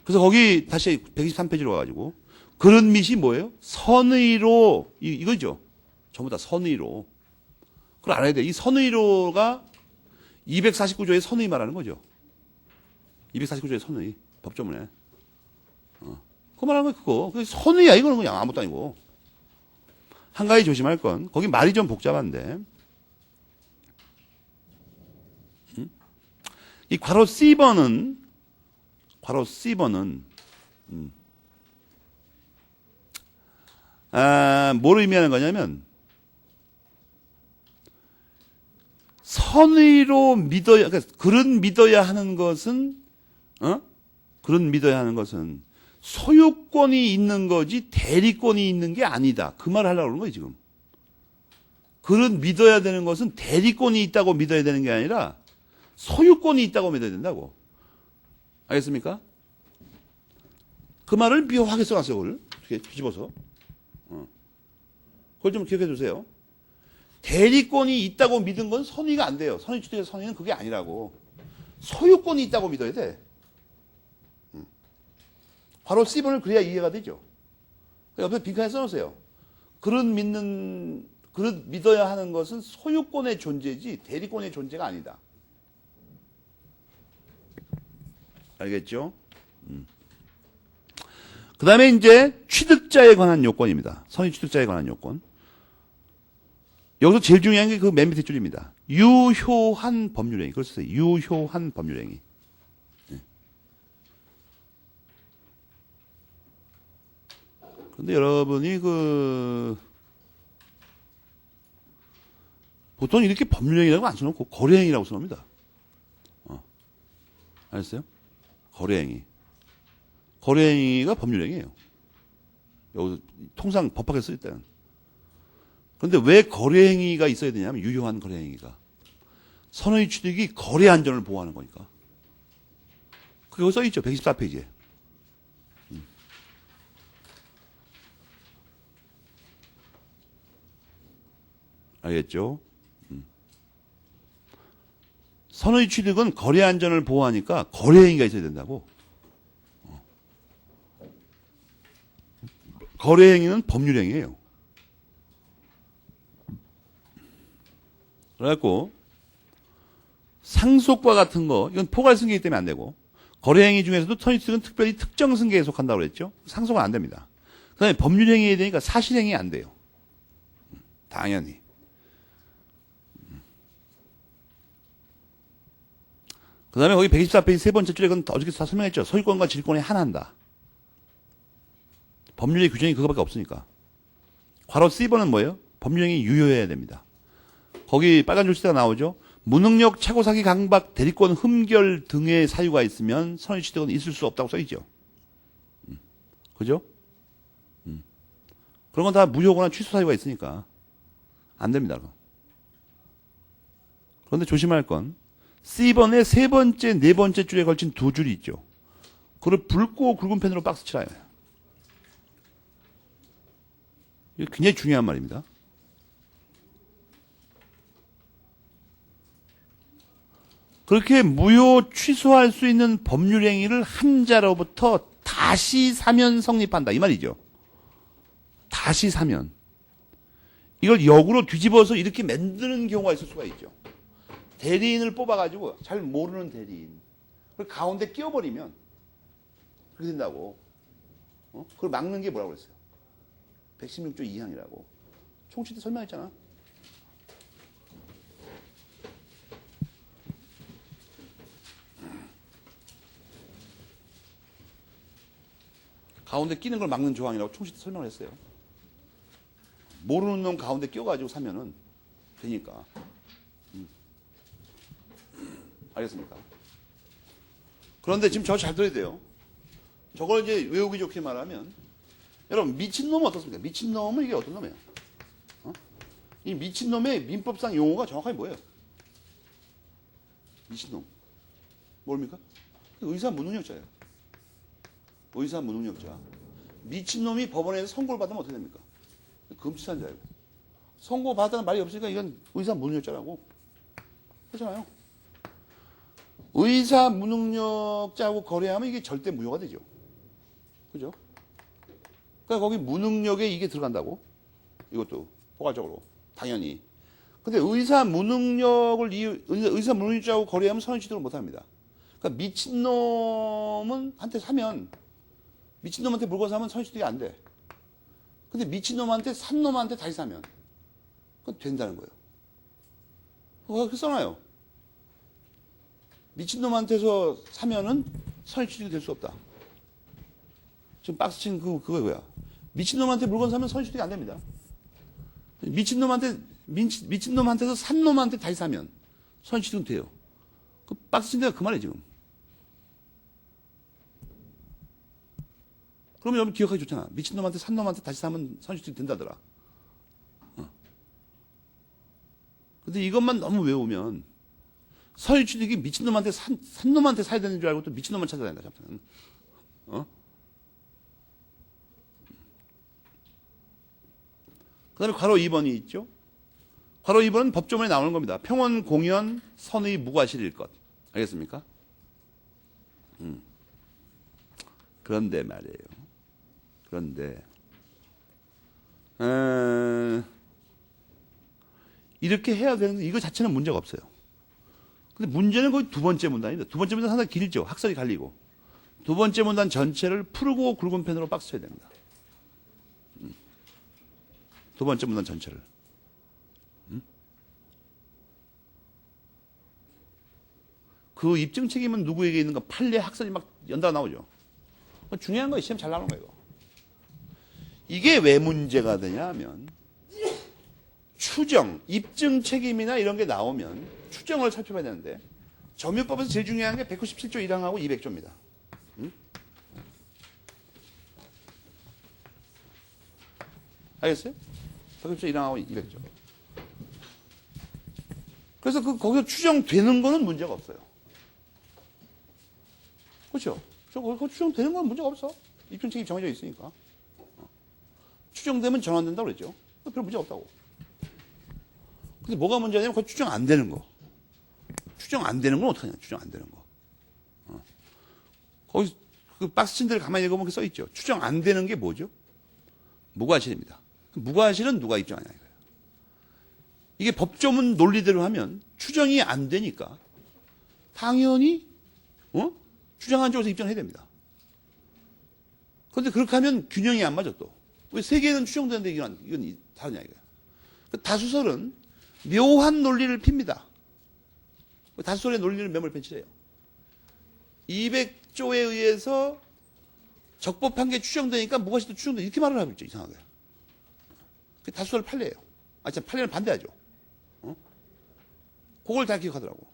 그래서 거기 다시 123페이지로 가가지고 그런 밑이 뭐예요? 선의로 이거죠. 전부 다 선의로. 그걸 알아야 돼. 이 선의로가 249조의 선의 말하는 거죠. 249조의 선의 법조문에. 그거 말하는 거 그거. 그 선의야 이거는 그냥 아무것도 아니고. 한 가지 조심할 건 거기 말이 좀 복잡한데 이 괄호 C번은 뭘 의미하는 거냐면 선의로 믿어야 그러니까 그런 믿어야 하는 것은 그런 믿어야 하는 것은 소유권이 있는 거지 대리권이 있는 게 아니다. 그 말을 하려고 그러는 거예요 지금. 그런 믿어야 되는 것은 대리권이 있다고 믿어야 되는 게 아니라 소유권이 있다고 믿어야 된다고. 알겠습니까? 그 말을 묘하게 써놨어요, 그걸. 이렇게 뒤집어서. 그걸 좀 기억해 두세요. 대리권이 있다고 믿은 건 선의가 안 돼요. 선의 주택의 선의는 그게 아니라고. 소유권이 있다고 믿어야 돼. 바로 C번을 그래야 이해가 되죠. 옆에 빈칸에 써놓으세요. 그런 믿어야 하는 것은 소유권의 존재지 대리권의 존재가 아니다. 알겠죠? 그 다음에 이제 취득자에 관한 요건입니다. 선의 취득자에 관한 요건. 여기서 제일 중요한 게 그 맨 밑에 줄입니다. 유효한 법률행위. 그걸 써요. 유효한 법률행위. 그런데 여러분이 보통 이렇게 법률행위라고 안 써놓고 거래행위라고 써놓습니다. 알았어요? 거래행위. 거래행위가 법률행위예요. 여기서 통상 법학에 쓸 때는. 그런데 왜 거래 행위가 있어야 되냐면 유효한 거래 행위가 선의 취득이 거래 안전을 보호하는 거니까. 그거 써 있죠. 124페이지에. 알겠죠? 선의 취득은 거래 안전을 보호하니까 거래 행위가 있어야 된다고. 거래 행위는 법률 행위예요. 그래갖고 상속과 같은 거 이건 포괄 승계이기 때문에 안 되고 거래 행위 중에서도 선의 취득은 특별히 특정 승계에 속한다고 그랬죠. 상속은 안 됩니다. 그다음에 법률 행위에 되니까 사실 행위 안 돼요. 당연히. 그 다음에 거기 124페이지 세 번째 줄에 그건 어저께 다 설명했죠. 소유권과 질권이 하나한다. 법률의 규정이 그거밖에 없으니까. 괄호 C번은 뭐예요? 법률행위 유효해야 됩니다. 거기 빨간 줄시가 나오죠. 무능력, 착오사기, 강박, 대리권 흠결 등의 사유가 있으면 선의 취득은 있을 수 없다고 써있죠. 그죠? 그런 건 다 무효거나 취소 사유가 있으니까 안 됩니다. 그런데 조심할 건 C번의 세 번째, 네 번째 줄에 걸친 두 줄이 있죠. 그걸 붉고 굵은 펜으로 박스 칠해요. 이게 굉장히 중요한 말입니다. 그렇게 무효 취소할 수 있는 법률 행위를 한 자로부터 다시 사면 성립한다. 이 말이죠. 다시 사면. 이걸 역으로 뒤집어서 이렇게 만드는 경우가 있을 수가 있죠. 대리인을 뽑아가지고 잘 모르는 대리인. 그걸 가운데 끼워버리면 그렇게 된다고. 그걸 막는 게 뭐라고 그랬어요? 116조 2항이라고. 총치 때 설명했잖아. 가운데 끼는 걸 막는 조항이라고 총치 때 설명을 했어요. 모르는 놈 가운데 끼워가지고 사면은 되니까. 알겠습니까? 그런데 지금 저 잘 들어야 돼요. 저걸 이제 외우기 좋게 말하면 여러분 미친놈은 어떻습니까? 미친놈은 이게 어떤 놈이에요? 이 미친놈의 민법상 용어가 정확하게 뭐예요? 미친놈. 뭡니까? 의사 무능력자예요. 의사 무능력자. 미친놈이 법원에서 선고를 받으면 어떻게 됩니까? 금치산 자예요. 선고 받았다는 말이 없으니까 이건 의사 무능력자라고. 그렇잖아요. 의사 무능력자하고 거래하면 이게 절대 무효가 되죠. 그죠? 그러니까 거기 무능력에 이게 들어간다고. 이것도 포괄적으로. 당연히. 근데 의사 무능력자하고 거래하면 선의 취득을 못 합니다. 그러니까 미친놈은 한테 사면 미친놈한테 물건 사면 선의 취득이 안 돼. 근데 미친놈한테 산 놈한테 다시 사면 그건 된다는 거예요. 그렇게 써놔요. 미친놈한테서 사면은 선의 취득이 될 수 없다. 지금 박스 친 그거 뭐야? 미친놈한테 물건 사면 선의 취득이 안 됩니다. 미친놈한테서 산 놈한테 다시 사면 선의 취득은 돼요. 그 박스 친 데가 그 말이에요, 지금. 그러면 여러분 기억하기 좋잖아. 미친놈한테 산 놈한테 다시 사면 선의 취득이 된다더라. 근데 이것만 너무 외우면 선의 취득이 미친놈한테 산 놈한테 사야 되는 줄 알고 또 미친놈만 찾아다닌다. 그 다음에 괄호 2번이 있죠. 괄호 2번은 법조문에 나오는 겁니다. 평원 공연 선의 무과실일 것. 알겠습니까? 그런데 말이에요. 그런데 이렇게 해야 되는데 이거 자체는 문제가 없어요. 근데 문제는 거의 두 번째 문단입니다. 두 번째 문단 상당히 길죠. 학설이 갈리고. 두 번째 문단 전체를 푸르고 굵은 펜으로 박스 쳐야 됩니다. 두 번째 문단 전체를. 그 입증 책임은 누구에게 있는가? 판례 학설이 막 연달아 나오죠. 중요한 거예요. 시험 잘 나오는 거예요. 이게 왜 문제가 되냐 하면 추정, 입증 책임이나 이런 게 나오면 추정을 살펴봐야 되는데 점유법에서 제일 중요한 게 197조 1항하고 200조입니다. 알겠어요? 석유차 1항하고 200조. 그래서 거기서 추정되는 거는 문제가 없어요. 그렇죠? 그 추정되는 건 문제가 없어. 입증 책임 정해져 있으니까. 추정되면 전환된다고 그랬죠. 별 문제 없다고. 근데 뭐가 문제냐면 그 추정 안 되는 거. 추정 안 되는 건 어떡하냐, 추정 안 되는 거. 거기 그 박스 친 데를 가만히 읽어보면 써 있죠. 추정 안 되는 게 뭐죠? 무과실입니다. 무과실은 누가 입증하냐 이거예요. 이게 법조문 논리대로 하면 추정이 안 되니까 당연히 추정한 쪽에서 입증해야 됩니다. 그런데 그렇게 하면 균형이 안 맞아 또. 왜 세 개는 추정되는데 이건 다르냐 이거예요. 다수설은 묘한 논리를 핍니다. 다수설의 논리를 매몰 펜치래요. 200조에 의해서 적법한 게 추정되니까 무과실도 추정돼 이렇게 말을 하고 있죠. 이상하게. 다수설 판례예요. 참 판례는 반대하죠. 그걸 다 기억하더라고.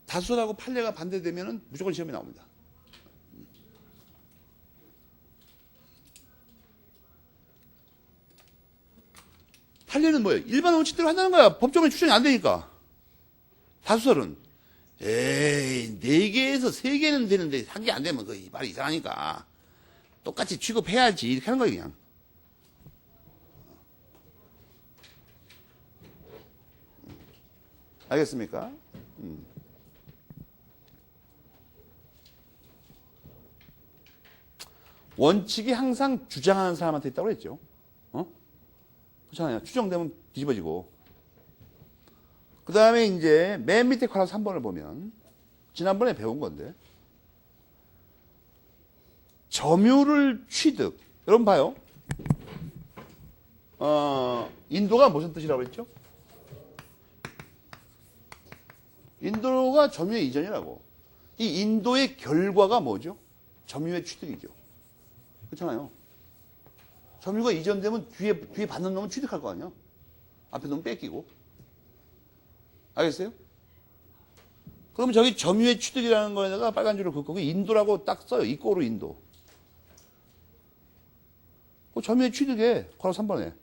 다수설하고 판례가 반대되면 무조건 시험에 나옵니다. 판례는 뭐예요? 일반 원칙대로 한다는 거야. 법조문에 추정이 안 되니까. 다수설은 에이 4개에서 3개는 되는데 1개 안 되면 그 말이 이상하니까 똑같이 취급해야지 이렇게 하는 거예요 그냥. 알겠습니까? 원칙이 항상 주장하는 사람한테 있다고 그랬죠. 그렇잖아요. 추정되면 뒤집어지고. 그 다음에 이제 맨 밑에 컬럼 3번을 보면 지난번에 배운 건데 점유를 취득. 여러분 봐요. 인도가 무슨 뜻이라고 했죠? 인도가 점유의 이전이라고. 이 인도의 결과가 뭐죠? 점유의 취득이죠. 그렇잖아요. 점유가 이전되면 뒤에 받는 놈은 취득할 거 아니야? 앞에 놈은 뺏기고. 알겠어요? 그러면 저기 점유의 취득이라는 거에다가 빨간 줄을 긋고 인도라고 딱 써요. 이꼬로 인도. 그 점유의 취득에 괄호 3번에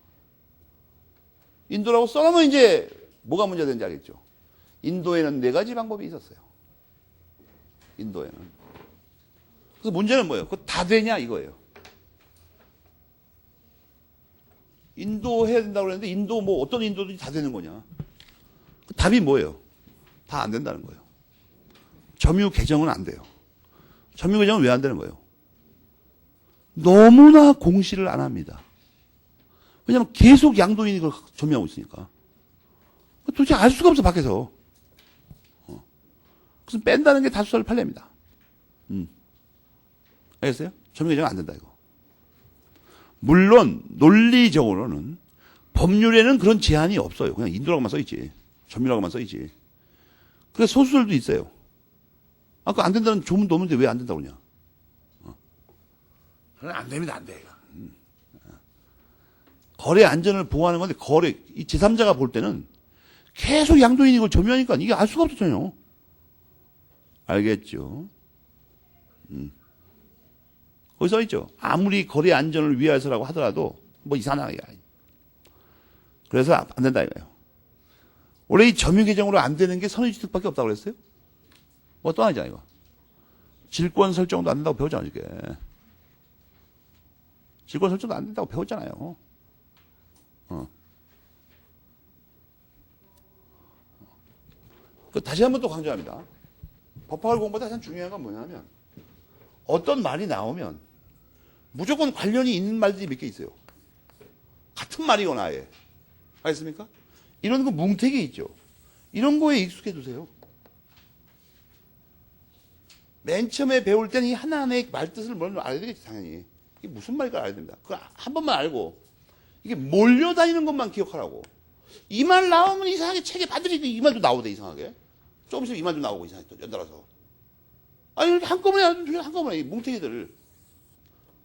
인도라고 써놓으면 이제 뭐가 문제가 되는지 알겠죠? 인도에는 4가지 방법이 있었어요. 인도에는. 그래서 문제는 뭐예요? 그거 다 되냐 이거예요. 인도 해야 된다고 그랬는데 인도 뭐 어떤 인도든지 다 되는 거냐. 그 답이 뭐예요? 다 안 된다는 거예요. 점유 개정은 안 돼요. 점유 개정은 왜 안 되는 거예요? 너무나 공시를 안 합니다. 왜냐하면 계속 양도인이 그걸 점유하고 있으니까. 도대체 알 수가 없어 밖에서. 그래서 뺀다는 게 다수설 판례입니다. 알겠어요? 점유 개정은 안 된다 이거. 물론 논리적으로는 법률에는 그런 제한이 없어요. 그냥 인도라고만 써있지. 점유라고만 써있지. 그래서 소수설도 있어요. 아까 안 된다는 조문도 없는데 왜 안 된다고 그러냐. 안 됩니다. 안 돼. 거래 안전을 보호하는 건데 이 제3자가 볼 때는 계속 양도인이 이걸 점유하니까 이게 알 수가 없었잖아요. 알겠죠? 거기 써있죠. 아무리 거래 안전을 위해서라고 하더라도 뭐 이상하게. 그래서 안 된다 이거예요. 원래 이 점유 개정으로 안 되는 게 선의취득밖에 없다고 그랬어요? 뭐 또 하나잖아 이거. 질권 설정도 안 된다고 배웠잖아 이게. 질권 설정도 안 된다고 배웠잖아요. 다시 한번 또 강조합니다. 법학을 공부할 때 가장 중요한 건 뭐냐면 어떤 말이 나오면 무조건 관련이 있는 말들이 몇 개 있어요. 같은 말이거나 아예. 알겠습니까? 이런 거 뭉태기 있죠. 이런 거에 익숙해 두세요. 맨 처음에 배울 때는 이 하나하나의 말뜻을 먼저 알아야 되겠지 당연히. 이게 무슨 말인가 알아야 됩니다. 그거 한 번만 알고 이게 몰려다니는 것만 기억하라고. 이 말 나오면 이상하게 책에 반드시 이 말도 나오대 이상하게. 조금씩 이 말도 나오고 이상하게 또 연달아서. 아니 이렇게 한꺼번에 한꺼번에 이 뭉태기들을.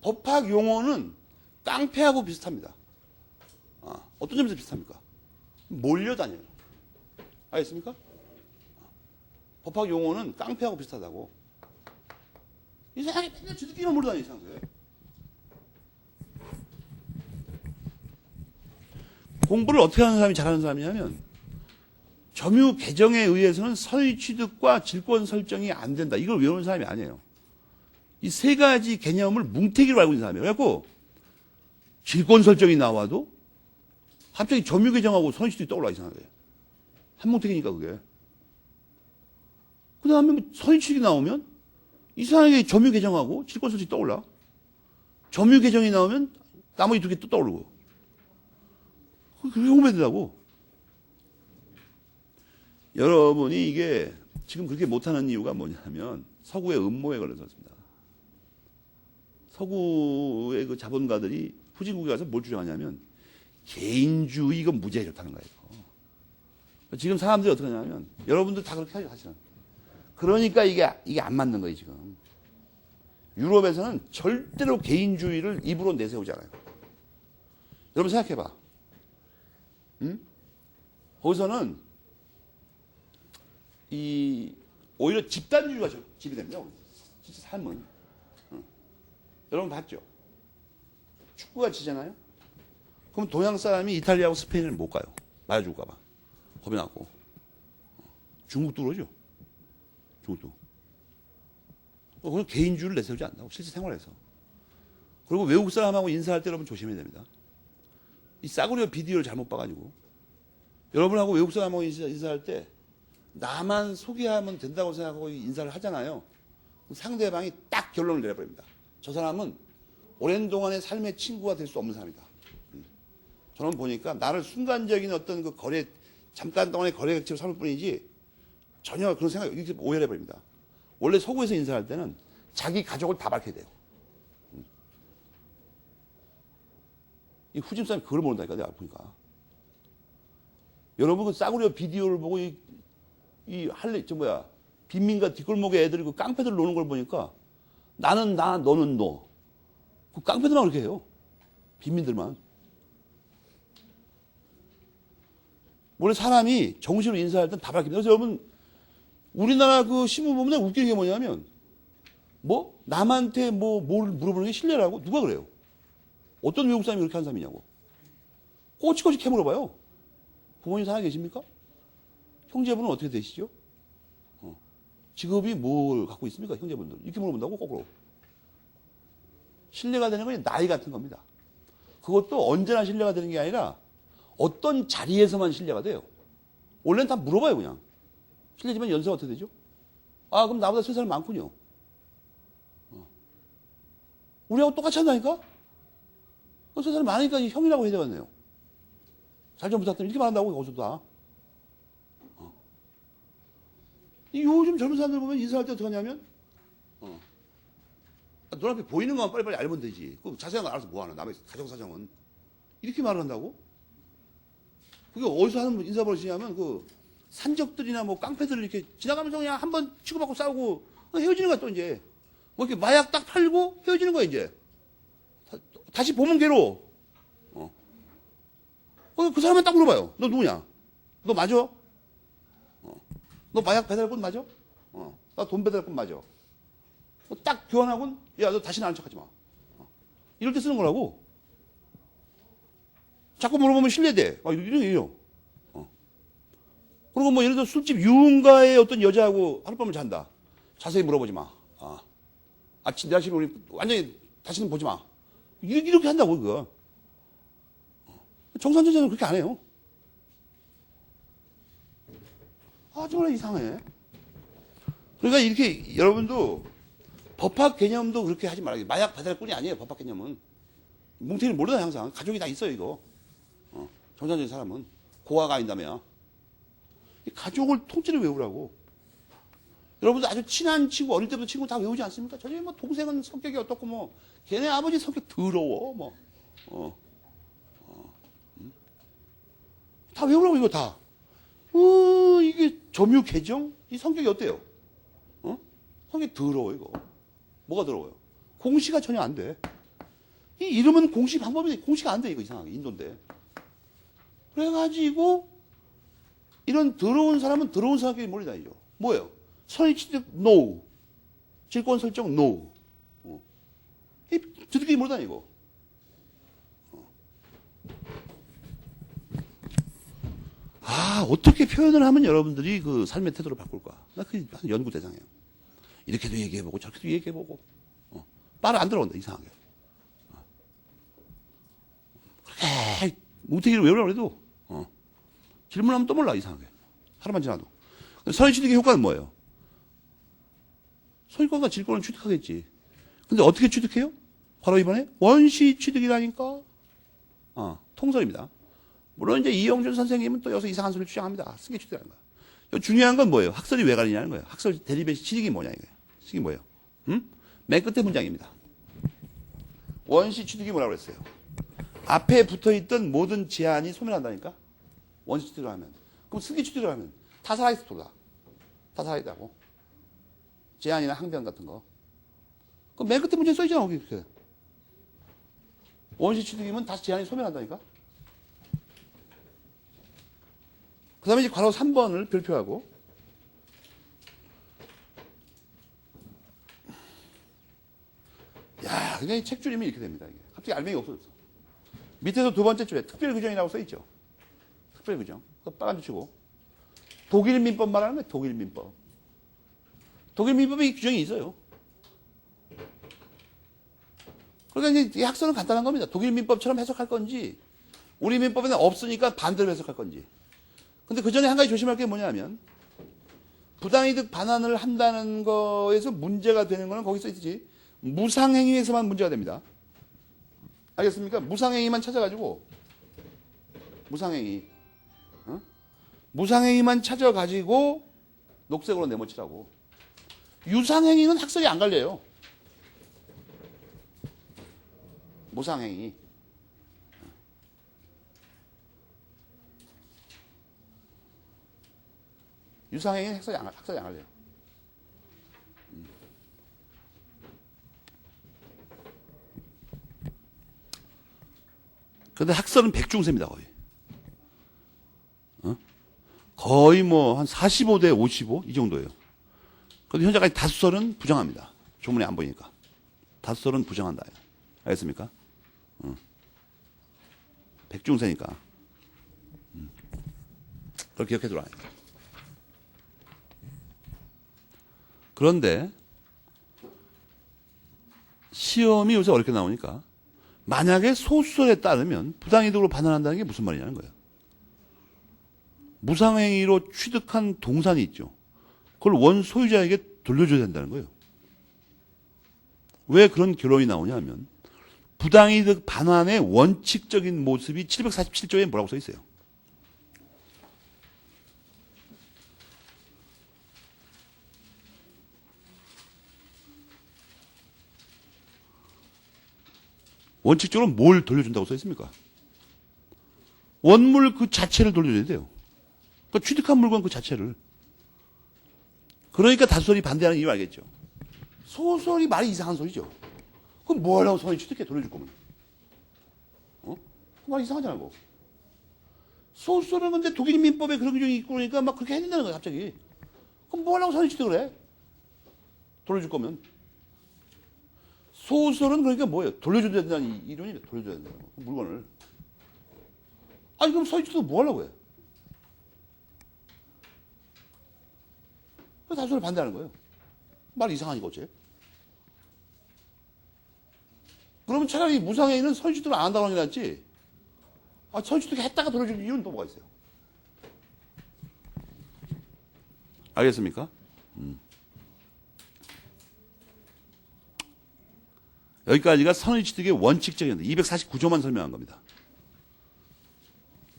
법학 용어는 깡패하고 비슷합니다. 어떤 점에서 비슷합니까? 몰려다녀요. 알겠습니까? 법학 용어는 깡패하고 비슷하다고. 이상하게 맨날 지들끼리만 몰려다녀 이상하게. 공부를 어떻게 하는 사람이 잘하는 사람이냐면 점유 개정에 의해서는 선의 취득과 질권 설정이 안 된다. 이걸 외우는 사람이 아니에요. 이 세 가지 개념을 뭉태기로 알고 있는 사람이에요. 그래갖고 질권 설정이 나와도 갑자기 점유 개정하고 선의 취득이 떠올라 이상하게. 한 뭉태기니까 그게. 그 다음에 선의 취득이 나오면 이상하게 점유 개정하고 질권 설정이 떠올라. 점유 개정이 나오면 나머지 두 개 또 떠오르고. 그게 공부되더라고. 여러분이 이게 지금 그렇게 못하는 이유가 뭐냐면 서구의 음모에 걸려서 그렇습니다. 서구의 그 자본가들이 후진국에 가서 뭘 주장하냐면 개인주의가 무지하게 좋다는 거예요. 지금 사람들이 어떻게 하냐면 여러분들 다 그렇게 하죠 사실은. 그러니까 이게 안 맞는 거예요 지금. 유럽에서는 절대로 개인주의를 입으로 내세우지 않아요. 여러분 생각해봐. 응? 거기서는 오히려 집단주의가 지배됩니다. 진짜 삶은. 응. 여러분 봤죠? 축구가 지잖아요? 그럼 동양 사람이 이탈리아하고 스페인을 못 가요. 맞아 죽을까봐. 겁이 나고. 중국도 그러죠. 중국도. 그건 개인주의를 내세우지 않는다고. 실제 생활에서. 그리고 외국 사람하고 인사할 때 여러분 조심해야 됩니다. 이 싸구려 비디오를 잘못 봐가지고. 여러분하고 외국 사람하고 인사할 때 나만 소개하면 된다고 생각하고 인사를 하잖아요. 상대방이 딱 결론을 내려버립니다. 저 사람은 오랜 동안의 삶의 친구가 될 수 없는 사람이다. 저는 보니까 나를 순간적인 어떤 그 잠깐 동안의 거래 객체로 삼을 뿐이지 전혀 그런 생각, 이렇게 오해를 해버립니다. 원래 서구에서 인사할 때는 자기 가족을 다 밝혀야 돼요. 이 후진 사람이 그걸 모른다니까, 내가 보니까. 여러분 그 싸구려 비디오를 보고 빈민가 뒷골목에 애들이 그 깡패들 노는 걸 보니까 나는 나, 너는 너. 그 깡패들만 그렇게 해요. 빈민들만. 원래 사람이 정식으로 인사할 땐 다 밝힙니다. 그래서 여러분, 우리나라 그 신문 보면 웃기는 게 뭐냐면, 남한테 뭘 물어보는 게 실례라고? 누가 그래요? 어떤 외국 사람이 그렇게 하는 사람이냐고. 꼬치꼬치 캐물어봐요. 부모님 살아 계십니까? 형제분은 어떻게 되시죠? 직업이 뭘 갖고 있습니까? 형제분들. 이렇게 물어본다고 거꾸로. 신뢰가 되는 건 나이 같은 겁니다. 그것도 언제나 신뢰가 되는 게 아니라 어떤 자리에서만 신뢰가 돼요. 원래는 다 물어봐요, 그냥. 실례지만 연세가 어떻게 되죠? 아, 그럼 나보다 3살 많군요. 우리하고 똑같이 한다니까? 3살 많으니까 형이라고 해야 되겠네요. 잘 좀 부탁드립니다. 이렇게 말한다고, 거기서 다. 요즘 젊은 사람들 보면 인사할 때 어떻게 하냐면, 눈앞에 보이는 것만 빨리빨리 알면 되지. 그 자세한 거 알아서 뭐하나, 남의 가정사정은. 이렇게 말을 한다고? 그게 어디서 하는 인사버릇이냐면, 산적들이나 깡패들을 이렇게 지나가면서 그냥 한번 치고받고 싸우고 헤어지는 거야, 또 이제. 이렇게 마약 딱 팔고 헤어지는 거야, 이제. 다시 보면 괴로워. 그 사람은 딱 물어봐요. 너 누구냐? 너 맞아? 너 마약 배달꾼 맞아? 나 돈 배달꾼 맞아. 딱 교환하고는, 야, 너 다시 나는 척 하지 마. 이럴 때 쓰는 거라고. 자꾸 물어보면 신뢰돼. 이래요. 그리고 예를 들어 술집 유흥가의 어떤 여자하고 하룻밤을 잔다. 자세히 물어보지 마. 내가 지금 우리 완전히 다시는 보지 마. 이렇게 한다고, 그거. 정상적으로 그렇게 안 해요. 정말 이상해. 그러니까 이렇게 여러분도 법학 개념도 그렇게 하지 말아요. 마약 배달꾼이 아니에요, 법학 개념은. 뭉태기는 모르다, 항상. 가족이 다 있어요, 이거. 정상적인 사람은. 고아가 아닌다며. 가족을 통째로 외우라고. 여러분들 아주 친한 친구, 어릴 때부터 친구 다 외우지 않습니까? 저희 동생은 성격이 어떻고 걔네 아버지 성격 더러워, 다 외우라고, 이거 다. 이게 점유 개정? 이 성격이 어때요? 성격이 더러워, 이거. 뭐가 더러워요? 공시가 전혀 안 돼. 이 이름은 공시 방법이 공시가 안 돼, 이거 이상하게. 인도인데. 그래가지고, 이런 더러운 사람은 더러운 사람끼리 몰려다니죠. 뭐예요? 선의 취득, no. 질권 설정, no. 저들끼리 몰려다니고. 어떻게 표현을 하면 여러분들이 그 삶의 태도를 바꿀까? 나 그 연구 대상이에요. 이렇게도 얘기해보고 저렇게도 얘기해보고. 말을 안 들어온다, 이상하게. 뭉태기를 외우려고 해도 질문하면 또 몰라, 이상하게. 하루만 지나도. 선의 취득의 효과는 뭐예요? 소유권과 질권을 취득하겠지. 근데 어떻게 취득해요? 바로 이번에 원시 취득이라니까. 통설입니다. 물론 이제 이영준 선생님은 또 여기서 이상한 소리를 주장합니다. 승계 취득이라는 거예요. 중요한 건 뭐예요? 학설이 왜 가리냐는 거예요. 학설 대립의 취득이 뭐냐 이거예요. 취득이 뭐예요? 맨 끝에 문장입니다. 원시 취득이 뭐라고 그랬어요? 앞에 붙어있던 모든 제한이 소멸한다니까? 원시 취득을 하면. 그럼 승계 취득을 하면 다 살아있어, 돌아. 다 살아있다고. 제한이나 항변 같은 거. 그럼 맨 끝에 문제에 써있잖아, 거기 이렇게. 원시 취득이면 다시 제한이 소멸한다니까? 그 다음에 이제 괄호 3번을 별표하고, 야, 그냥 책 줄이면 이렇게 됩니다, 이게. 갑자기 알맹이 없어졌어. 밑에서 두 번째 줄에 특별 규정이라고 써있죠. 특별 규정. 빨간 줄 치고. 독일 민법 말하는 거예요, 독일 민법. 독일 민법에 이 규정이 있어요. 그러니까 이제 이 학설은 간단한 겁니다. 독일 민법처럼 해석할 건지, 우리 민법에는 없으니까 반대로 해석할 건지. 근데 그 전에 한 가지 조심할 게 뭐냐면, 부당이득 반환을 한다는 거에서 문제가 되는 거는 거기 써있지. 무상행위에서만 문제가 됩니다. 알겠습니까? 무상행위만 찾아가지고, 무상행위. 무상행위만 찾아가지고, 녹색으로 네모치라고. 유상행위는 학설이 안 갈려요. 무상행위. 유상행위는 학설이 안 갈려요. 근데 학설은 백중세입니다, 거의. 거의 뭐 한 45대 55? 이 정도예요. 그런데 현재까지 다수설은 부정합니다. 조문에 안 보이니까. 다수설은 부정한다. 알겠습니까? 백중세니까. 그걸 기억해 두라. 그런데 시험이 요새 어렵게 나오니까 만약에 소수설에 따르면 부당이득으로 반환한다는 게 무슨 말이냐는 거예요. 무상행위로 취득한 동산이 있죠. 그걸 원 소유자에게 돌려줘야 된다는 거예요. 왜 그런 결론이 나오냐 하면 부당이득 반환의 원칙적인 모습이 747조에 뭐라고 써 있어요. 원칙적으로 뭘 돌려준다고 써 있습니까? 원물 그 자체를 돌려줘야 돼요. 그러니까 취득한 물건 그 자체를. 그러니까 다수설이 반대하는 이유 알겠죠? 소설이 말이 이상한 소리죠. 그럼 뭐 하려고 소설이 취득해 돌려줄 거면? 말 이상하잖아, 이거. 소설은 근데 독일 민법에 그런 규정이 있고 그러니까 막 그렇게 해야 된다는 거야, 갑자기. 그럼 뭐 하려고 소설이 취득을 해? 돌려줄 거면. 소설은 그러니까 뭐예요? 돌려줘야 된다는 이론이 돌려줘야 된다는 거. 물건을. 아니, 그럼 소설이 취득을 뭐 하려고 해? 다수를 반대하는 거예요. 말 이상하니까 어째? 그러면 차라리 무상행위는 선취득을 안 한다고 하는 게 낫지. 선취득 했다가 돌려줄 이유는 또 뭐가 있어요? 알겠습니까? 여기까지가 선의취득의 원칙적인 249조만 설명한 겁니다.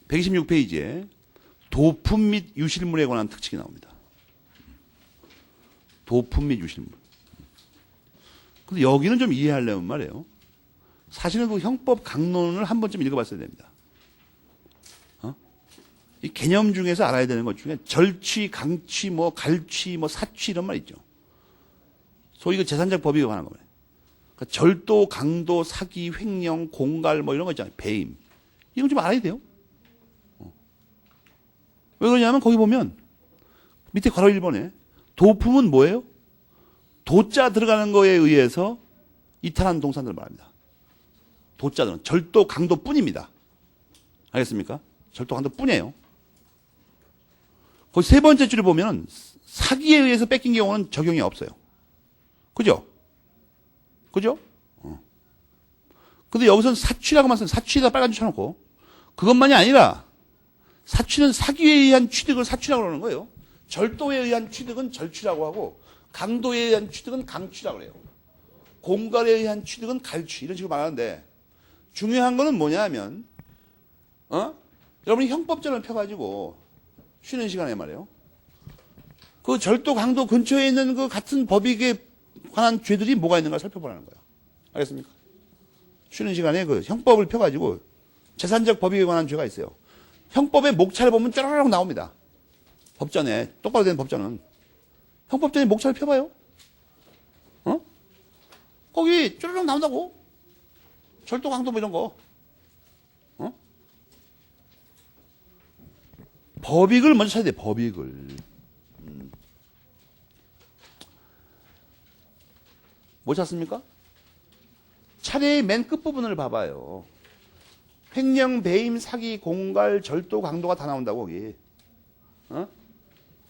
126페이지에 도품 및 유실물에 관한 특칙이 나옵니다. 도품 및 유실물. 근데 여기는 좀 이해하려면 말이에요. 사실은 그 형법 강론을 한 번쯤 읽어봤어야 됩니다. 이 개념 중에서 알아야 되는 것 중에 절취, 강취, 뭐 갈취, 뭐 사취 이런 말 있죠. 소위 그 재산적 법익에 관한 겁니다. 그러니까 절도, 강도, 사기, 횡령, 공갈 뭐 이런 거 있잖아요. 배임. 이거 좀 알아야 돼요. 왜 그러냐면 거기 보면 밑에 괄호 1번에 도품은 뭐예요? 도자 들어가는 거에 의해서 이탈한 동산들을 말합니다. 도자들은 절도, 강도 뿐입니다. 알겠습니까? 절도, 강도 뿐이에요. 거기 세 번째 줄에 보면 사기에 의해서 뺏긴 경우는 적용이 없어요. 그죠? 그죠? 근데 여기서는 사취라고만 써요. 사취에다 빨간 줄 쳐놓고. 그것만이 아니라 사취는 사기에 의한 취득을 사취라고 그러는 거예요. 절도에 의한 취득은 절취라고 하고 강도에 의한 취득은 강취라고 그래요. 공갈에 의한 취득은 갈취 이런 식으로 말하는데 중요한 거는 뭐냐 하면 여러분이 형법전을 펴가지고 쉬는 시간에 말이에요. 그 절도 강도 근처에 있는 그 같은 법익에 관한 죄들이 뭐가 있는가 살펴보라는 거예요. 알겠습니까? 쉬는 시간에 그 형법을 펴가지고 재산적 법익에 관한 죄가 있어요. 형법의 목차를 보면 쫘라락 나옵니다. 법전에 똑바로 된 법전은 형법전에 목차를 펴봐요. 거기 쭈르륵 나온다고. 절도 강도 뭐 이런 거. 법익을 먼저 찾아야 돼. 법익을. 뭐 찾습니까? 차례의 맨 끝부분을 봐봐요. 횡령, 배임, 사기, 공갈, 절도, 강도가 다 나온다고 거기.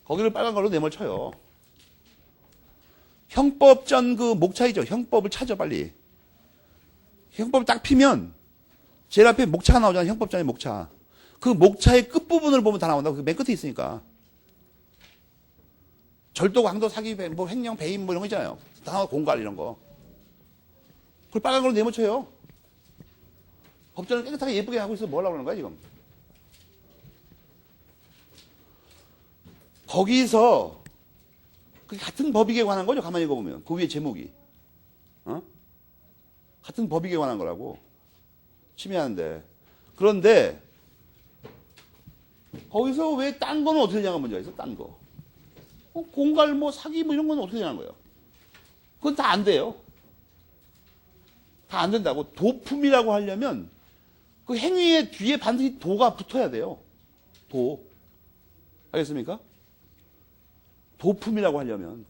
거기를 빨간 걸로 네모를 쳐요. 형법전 그 목차이죠. 형법을 찾아 빨리. 형법을 딱 피면 제일 앞에 목차가 나오잖아요. 형법전의 목차. 그 목차의 끝부분을 보면 다 나온다고. 그 맨 끝에 있으니까. 절도, 강도, 사기, 뭐 횡령, 배임 뭐 이런 거 있잖아요. 다 나와 공갈 이런 거. 그걸 빨간 걸로 네모 쳐요. 법전을 깨끗하게 예쁘게 하고 있어 뭐 하려고 그러는 거야 지금. 거기서 그 같은 법익에 관한 거죠. 가만히 읽어보면. 그 위에 제목이. 같은 법익에 관한 거라고. 침해하는데. 그런데 거기서 왜 딴 거는 어떻게 되냐가 문제가 있어. 딴 거. 공갈 뭐 사기 뭐 이런 건 어떻게 되냐는 거예요. 그건 다 안 돼요. 다 안 된다고. 도품이라고 하려면 그 행위의 뒤에 반드시 도가 붙어야 돼요. 도. 알겠습니까? 도품이라고 하려면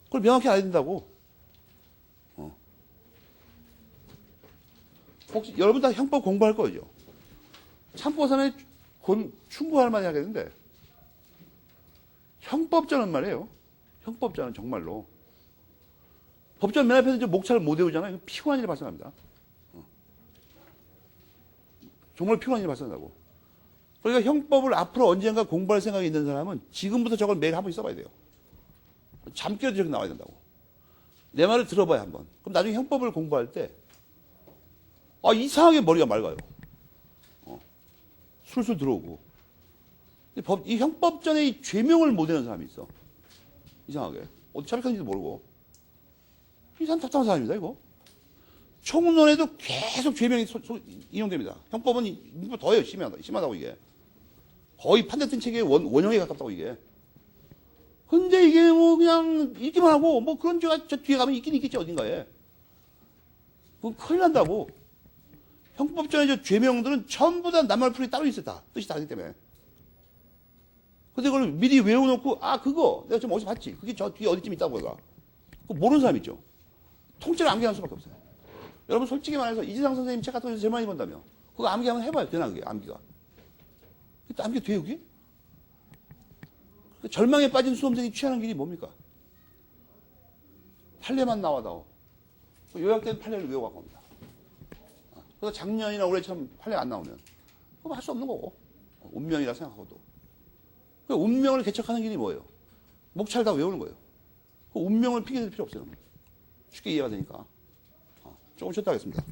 그걸 명확히 알아야 된다고. 혹시 여러분 다 형법 공부할 거죠? 참고선에 충고할 만히 하겠는데 형법전은 말이에요. 형법전은 정말로 법전 맨 앞에서 목차를 못 외우잖아요. 피곤한 일이 발생합니다. 정말 피곤한 일이 발생한다고. 그러니까 형법을 앞으로 언젠가 공부할 생각이 있는 사람은 지금부터 저걸 매일 한번 써봐야 돼요. 잠결도 저렇게 나와야 된다고. 내 말을 들어봐야 한번. 그럼 나중에 형법을 공부할 때 이상하게 머리가 맑아요. 술술 들어오고. 이 형법전에 이 죄명을 못 외는 사람이 있어. 이상하게. 어디 자백하는지도 모르고. 이 사람 답답한 사람입니다, 이거. 총론에도 계속 죄명이 인용됩니다. 형법은 이거 더해요, 심하다고 이게. 거의 판대뜬 책의 원형에 가깝다고 이게. 근데 이게 뭐 그냥 읽기만 하고 뭐 그런 죄가 저 뒤에 가면 있긴 있겠지 어딘가에. 그건 큰일 난다고. 형법전의 저 죄명들은 전부 다 낱말풀이 따로 있어 다. 뜻이 다르기 때문에. 근데 그걸 미리 외워놓고 그거 내가 좀 어디서 봤지. 그게 저 뒤에 어디쯤 있다고 얘가. 그거 모르는 사람 있죠. 통째로 암기할 수밖에 없어요. 여러분 솔직히 말해서 이지상 선생님 책 같은 거 제일 많이 본다며. 그거 암기 한번 해봐요. 되나 그게 암기가. 암기 돼요 그게? 절망에 빠진 수험생이 취하는 길이 뭡니까? 판례만 나와도 요약된 판례를 외워갖고 옵니다. 그래서 작년이나 올해처럼 판례 안 나오면 그거 할 수 없는 거고. 운명이라 생각하고도. 그 운명을 개척하는 길이 뭐예요? 목차를 다 외우는 거예요. 그 운명을 핑계댈 필요 없어요. 쉽게 이해가 되니까. 조금 쉬었다 하겠습니다.